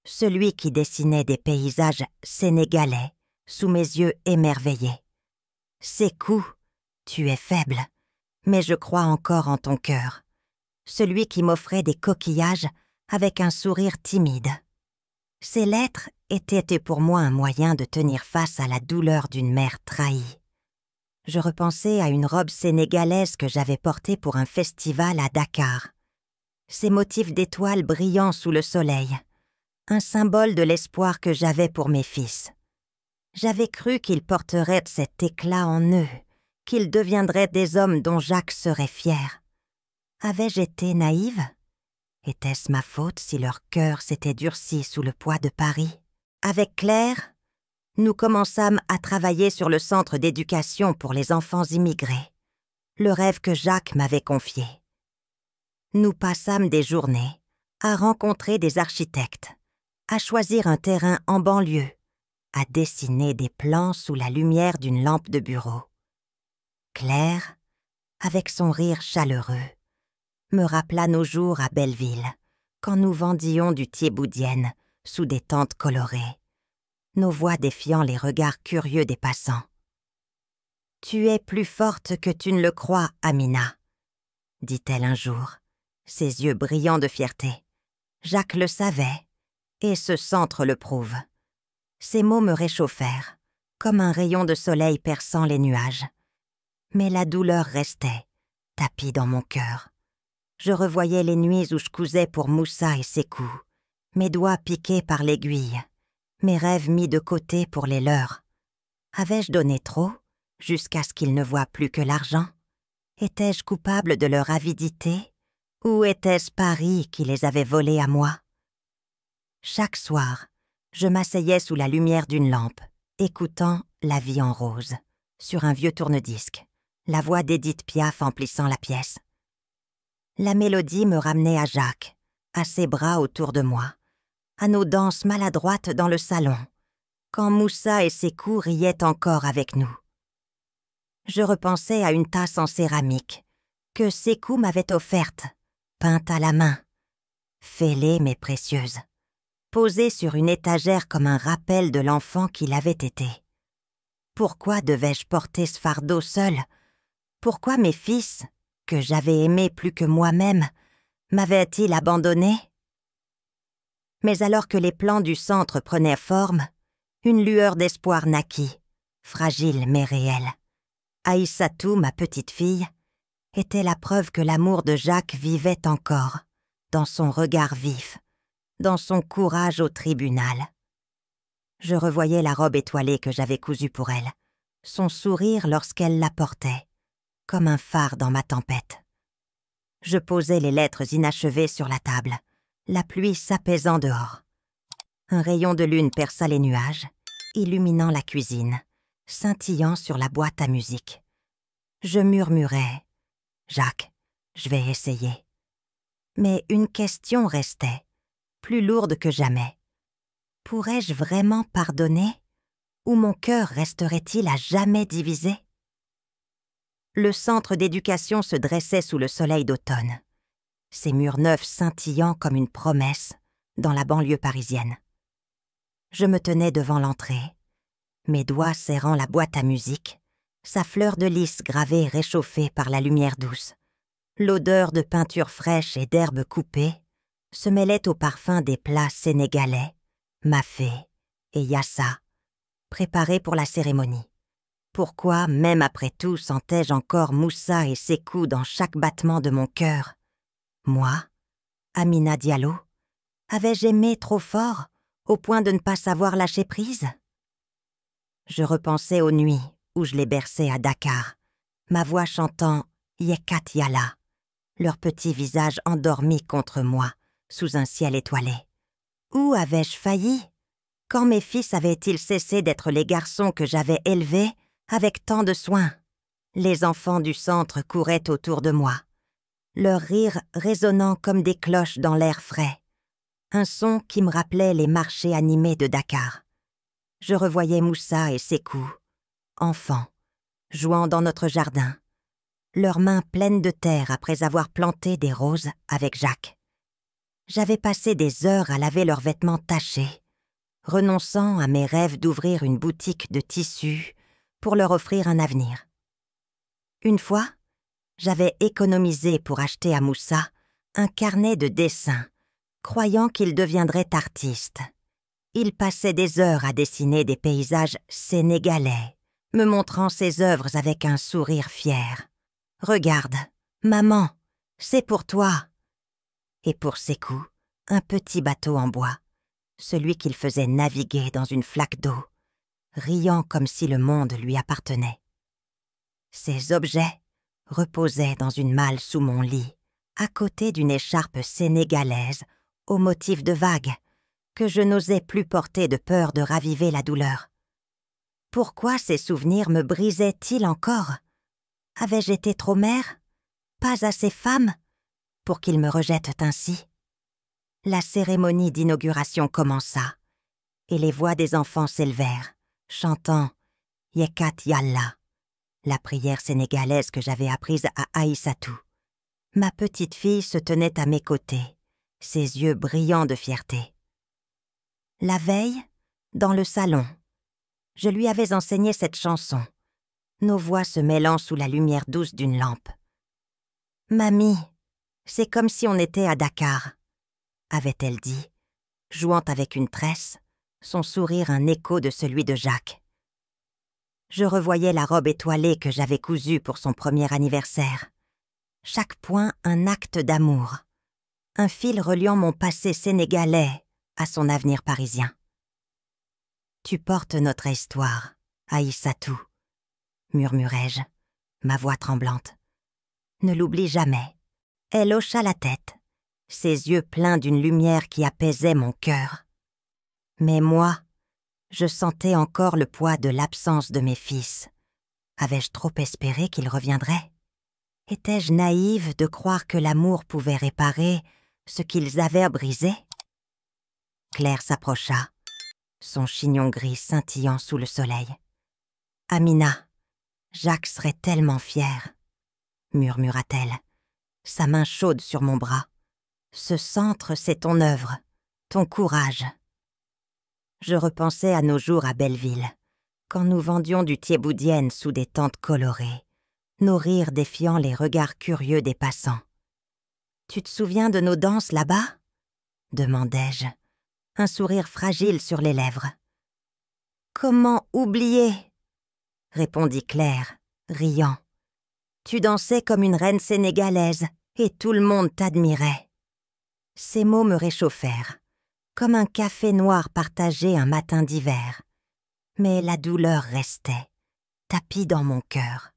celui qui dessinait des paysages sénégalais sous mes yeux émerveillés. Sékou, tu es faible, mais je crois encore en ton cœur, celui qui m'offrait des coquillages avec un sourire timide. » Ces lettres étaient pour moi un moyen de tenir face à la douleur d'une mère trahie. Je repensais à une robe sénégalaise que j'avais portée pour un festival à Dakar. Ses motifs d'étoiles brillant sous le soleil, un symbole de l'espoir que j'avais pour mes fils. J'avais cru qu'ils porteraient cet éclat en eux, qu'ils deviendraient des hommes dont Jacques serait fier. Avais-je été naïve? Était-ce ma faute si leur cœur s'était durci sous le poids de Paris? Avec Claire, nous commençâmes à travailler sur le centre d'éducation pour les enfants immigrés, le rêve que Jacques m'avait confié. Nous passâmes des journées à rencontrer des architectes, à choisir un terrain en banlieue, à dessiner des plans sous la lumière d'une lampe de bureau. Claire, avec son rire chaleureux, me rappela nos jours à Belleville, quand nous vendions du thiéboudienne sous des tentes colorées, nos voix défiant les regards curieux des passants. « Tu es plus forte que tu ne le crois, Amina », dit-elle un jour, ses yeux brillants de fierté. Jacques le savait, et ce centre le prouve. Ces mots me réchauffèrent, comme un rayon de soleil perçant les nuages. Mais la douleur restait, tapie dans mon cœur. Je revoyais les nuits où je cousais pour Moussa et Sékou, mes doigts piqués par l'aiguille, mes rêves mis de côté pour les leurs. Avais-je donné trop, jusqu'à ce qu'ils ne voient plus que l'argent? Étais-je coupable de leur avidité, ou était-ce Paris qui les avait volés à moi? Chaque soir, je m'asseyais sous la lumière d'une lampe, écoutant La vie en rose, sur un vieux tourne-disque, la voix d'Édith Piaf emplissant la pièce. La mélodie me ramenait à Jacques, à ses bras autour de moi, à nos danses maladroites dans le salon, quand Moussa et Sékou riaient encore avec nous. Je repensais à une tasse en céramique que Sékou m'avait offerte, peinte à la main, fêlée mais précieuse, posée sur une étagère comme un rappel de l'enfant qu'il avait été. Pourquoi devais-je porter ce fardeau seul? Pourquoi mes fils, que j'avais aimés plus que moi-même, m'avaient-ils abandonné? Mais alors que les plans du centre prenaient forme, une lueur d'espoir naquit, fragile mais réelle. Aïssatou, ma petite fille, était la preuve que l'amour de Jacques vivait encore, dans son regard vif, dans son courage au tribunal. Je revoyais la robe étoilée que j'avais cousue pour elle, son sourire lorsqu'elle la portait, comme un phare dans ma tempête. Je posais les lettres inachevées sur la table, la pluie s'apaisant dehors. Un rayon de lune perça les nuages, illuminant la cuisine, scintillant sur la boîte à musique. Je murmurais « Jacques, je vais essayer ». Mais une question restait, plus lourde que jamais. Pourrais-je vraiment pardonner, ou mon cœur resterait-il à jamais divisé? Le centre d'éducation se dressait sous le soleil d'automne, ses murs neufs scintillant comme une promesse dans la banlieue parisienne. Je me tenais devant l'entrée, mes doigts serrant la boîte à musique, sa fleur de lys gravée réchauffée par la lumière douce. L'odeur de peinture fraîche et d'herbes coupées se mêlait au parfum des plats sénégalais, mafé et yassa, préparés pour la cérémonie. Pourquoi, même après tout, sentais-je encore Moussa et Sékou dans chaque battement de mon cœur? Moi, Amina Diallo, avais-je aimé trop fort, au point de ne pas savoir lâcher prise? Je repensais aux nuits où je les berçais à Dakar, ma voix chantant « Yekat Yala », leurs petits visages endormis contre moi, sous un ciel étoilé. Où avais-je failli? Quand mes fils avaient-ils cessé d'être les garçons que j'avais élevés avec tant de soin? Les enfants du centre couraient autour de moi, leur rire résonnant comme des cloches dans l'air frais, un son qui me rappelait les marchés animés de Dakar. Je revoyais Moussa et Sékou, enfants, jouant dans notre jardin, leurs mains pleines de terre après avoir planté des roses avec Jacques. J'avais passé des heures à laver leurs vêtements tachés, renonçant à mes rêves d'ouvrir une boutique de tissus pour leur offrir un avenir. Une fois, j'avais économisé pour acheter à Moussa un carnet de dessins, croyant qu'il deviendrait artiste. Il passait des heures à dessiner des paysages sénégalais, me montrant ses œuvres avec un sourire fier. « Regarde, maman, c'est pour toi !» Et pour Sékou, un petit bateau en bois, celui qu'il faisait naviguer dans une flaque d'eau, riant comme si le monde lui appartenait. Ces objets reposaient dans une malle sous mon lit, à côté d'une écharpe sénégalaise au motif de vagues, que je n'osais plus porter de peur de raviver la douleur. Pourquoi ces souvenirs me brisaient-ils encore? Avais-je été trop mère? Pas assez femme pour qu'ils me rejettent ainsi? La cérémonie d'inauguration commença, et les voix des enfants s'élevèrent, chantant « Yekat Yallah », la prière sénégalaise que j'avais apprise à Aïssatou. Ma petite fille se tenait à mes côtés, ses yeux brillants de fierté. La veille, dans le salon, je lui avais enseigné cette chanson, nos voix se mêlant sous la lumière douce d'une lampe. « Mamie, c'est comme si on était à Dakar », avait-elle dit, jouant avec une tresse, son sourire un écho de celui de Jacques. Je revoyais la robe étoilée que j'avais cousue pour son premier anniversaire. Chaque point un acte d'amour, un fil reliant mon passé sénégalais à son avenir parisien. « Tu portes notre histoire, Aïssatou », murmurai-je, ma voix tremblante. « Ne l'oublie jamais. » Elle hocha la tête, ses yeux pleins d'une lumière qui apaisait mon cœur. Mais moi, je sentais encore le poids de l'absence de mes fils. Avais-je trop espéré qu'ils reviendraient? Étais-je naïve de croire que l'amour pouvait réparer ce qu'ils avaient brisé? Claire s'approcha, son chignon gris scintillant sous le soleil. « Amina, Jacques serait tellement fier, » murmura-t-elle, sa main chaude sur mon bras. « Ce centre, c'est ton œuvre, ton courage. » Je repensais à nos jours à Belleville, quand nous vendions du thieboudienne sous des tentes colorées, nos rires défiant les regards curieux des passants. « Tu te souviens de nos danses là-bas » demandai-je, un sourire fragile sur les lèvres. « Comment oublier » répondit Claire, riant. « Tu dansais comme une reine sénégalaise et tout le monde t'admirait. » Ces mots me réchauffèrent, comme un café noir partagé un matin d'hiver. Mais la douleur restait, tapie dans mon cœur.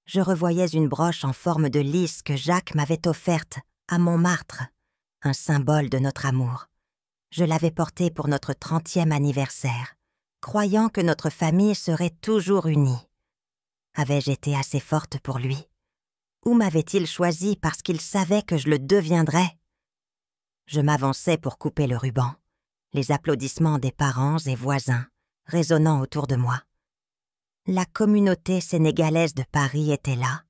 Je revoyais une broche en forme de lys que Jacques m'avait offerte à Montmartre, un symbole de notre amour. Je l'avais portée pour notre 30e anniversaire, croyant que notre famille serait toujours unie. Avais-je été assez forte pour lui? Ou m'avait-il choisi parce qu'il savait que je le deviendrais? Je m'avançai pour couper le ruban, les applaudissements des parents et voisins résonnant autour de moi. La communauté sénégalaise de Paris était là,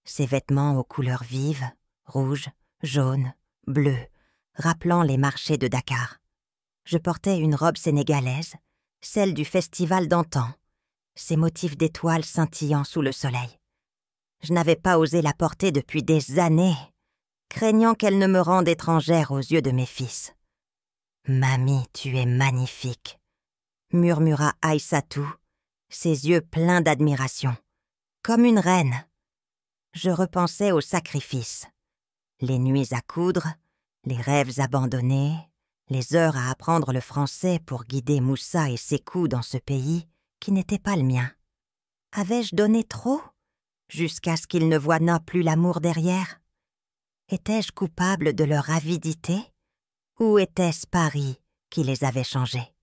ses vêtements aux couleurs vives, rouge, jaune, bleu, rappelant les marchés de Dakar. Je portais une robe sénégalaise, celle du festival d'antan, ses motifs d'étoiles scintillant sous le soleil. Je n'avais pas osé la porter depuis des années, craignant qu'elle ne me rende étrangère aux yeux de mes fils. « Mamie, tu es magnifique », murmura Aïssatou, ses yeux pleins d'admiration, comme une reine. Je repensais aux sacrifices, les nuits à coudre, les rêves abandonnés, les heures à apprendre le français pour guider Moussa et Sékou dans ce pays qui n'était pas le mien. Avais-je donné trop, jusqu'à ce qu'ils ne voient plus l'amour derrière? Étais-je coupable de leur avidité, ou était-ce Paris qui les avait changés?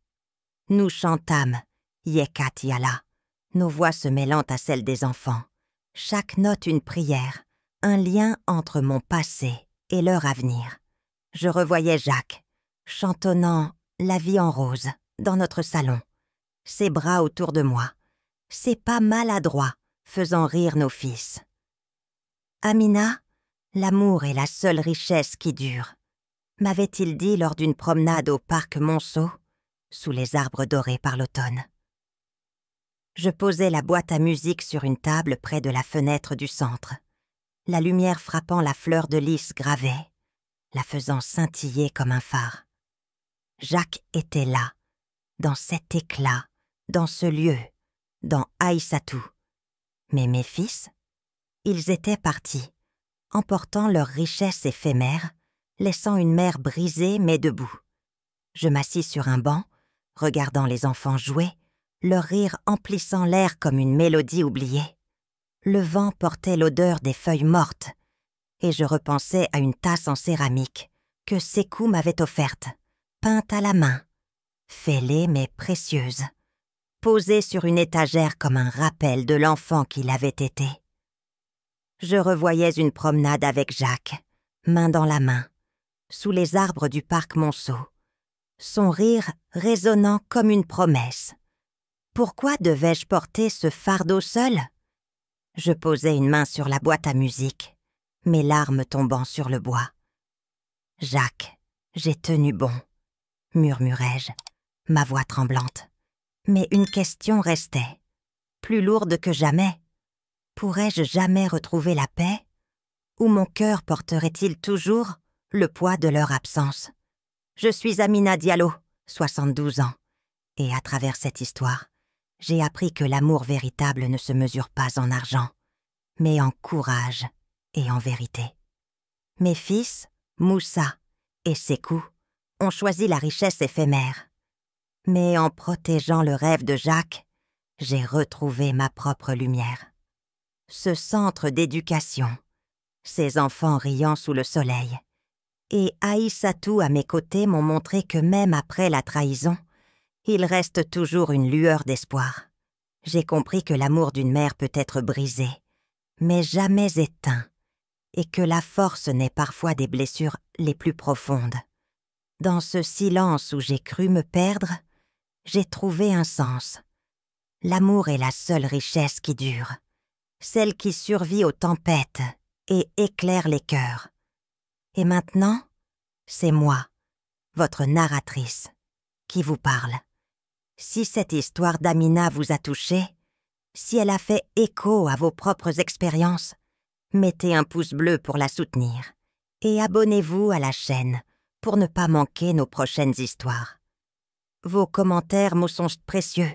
Nous chantâmes « Yekat Yallah », nos voix se mêlant à celles des enfants, chaque note une prière, un lien entre mon passé et leur avenir. Je revoyais Jacques, chantonnant « La vie en rose » dans notre salon, ses bras autour de moi, ses pas maladroits faisant rire nos fils. « Amina, l'amour est la seule richesse qui dure », m'avait-il dit lors d'une promenade au parc Monceau, sous les arbres dorés par l'automne. Je posai la boîte à musique sur une table près de la fenêtre du centre, la lumière frappant la fleur de lys gravée, la faisant scintiller comme un phare. Jacques était là, dans cet éclat, dans ce lieu, dans Aïssatou. Mais mes fils, ils étaient partis, emportant leur richesse éphémère, laissant une mère brisée mais debout. Je m'assis sur un banc, regardant les enfants jouer, leur rire emplissant l'air comme une mélodie oubliée. Le vent portait l'odeur des feuilles mortes, et je repensais à une tasse en céramique que Sékou m'avait offerte, peinte à la main, fêlée mais précieuse, posée sur une étagère comme un rappel de l'enfant qu'il avait été. Je revoyais une promenade avec Jacques, main dans la main, sous les arbres du parc Monceau, son rire résonnant comme une promesse. Pourquoi devais-je porter ce fardeau seul? Je posai une main sur la boîte à musique, mes larmes tombant sur le bois. « Jacques, j'ai tenu bon, » murmurai-je, ma voix tremblante. Mais une question restait, plus lourde que jamais. Pourrais-je jamais retrouver la paix? Ou mon cœur porterait-il toujours le poids de leur absence? Je suis Amina Diallo, 72 ans, et à travers cette histoire, j'ai appris que l'amour véritable ne se mesure pas en argent, mais en courage et en vérité. Mes fils, Moussa et Sékou, ont choisi la richesse éphémère. Mais en protégeant le rêve de Jacques, j'ai retrouvé ma propre lumière. Ce centre d'éducation, ces enfants riant sous le soleil, et Aïssatou à mes côtés m'ont montré que même après la trahison, il reste toujours une lueur d'espoir. J'ai compris que l'amour d'une mère peut être brisé, mais jamais éteint, et que la force naît parfois des blessures les plus profondes. Dans ce silence où j'ai cru me perdre, j'ai trouvé un sens. L'amour est la seule richesse qui dure, celle qui survit aux tempêtes et éclaire les cœurs. Et maintenant, c'est moi, votre narratrice, qui vous parle. Si cette histoire d'Amina vous a touché, si elle a fait écho à vos propres expériences, mettez un pouce bleu pour la soutenir et abonnez-vous à la chaîne pour ne pas manquer nos prochaines histoires. Vos commentaires me sont précieux.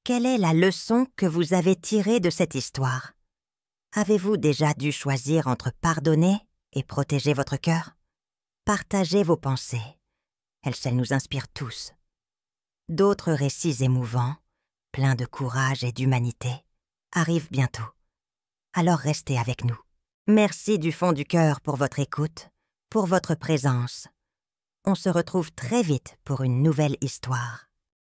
Quelle est la leçon que vous avez tirée de cette histoire? Avez-vous déjà dû choisir entre pardonner et protéger votre cœur? Partagez vos pensées. Elles nous inspirent tous. D'autres récits émouvants, pleins de courage et d'humanité, arrivent bientôt. Alors restez avec nous. Merci du fond du cœur pour votre écoute, pour votre présence. On se retrouve très vite pour une nouvelle histoire.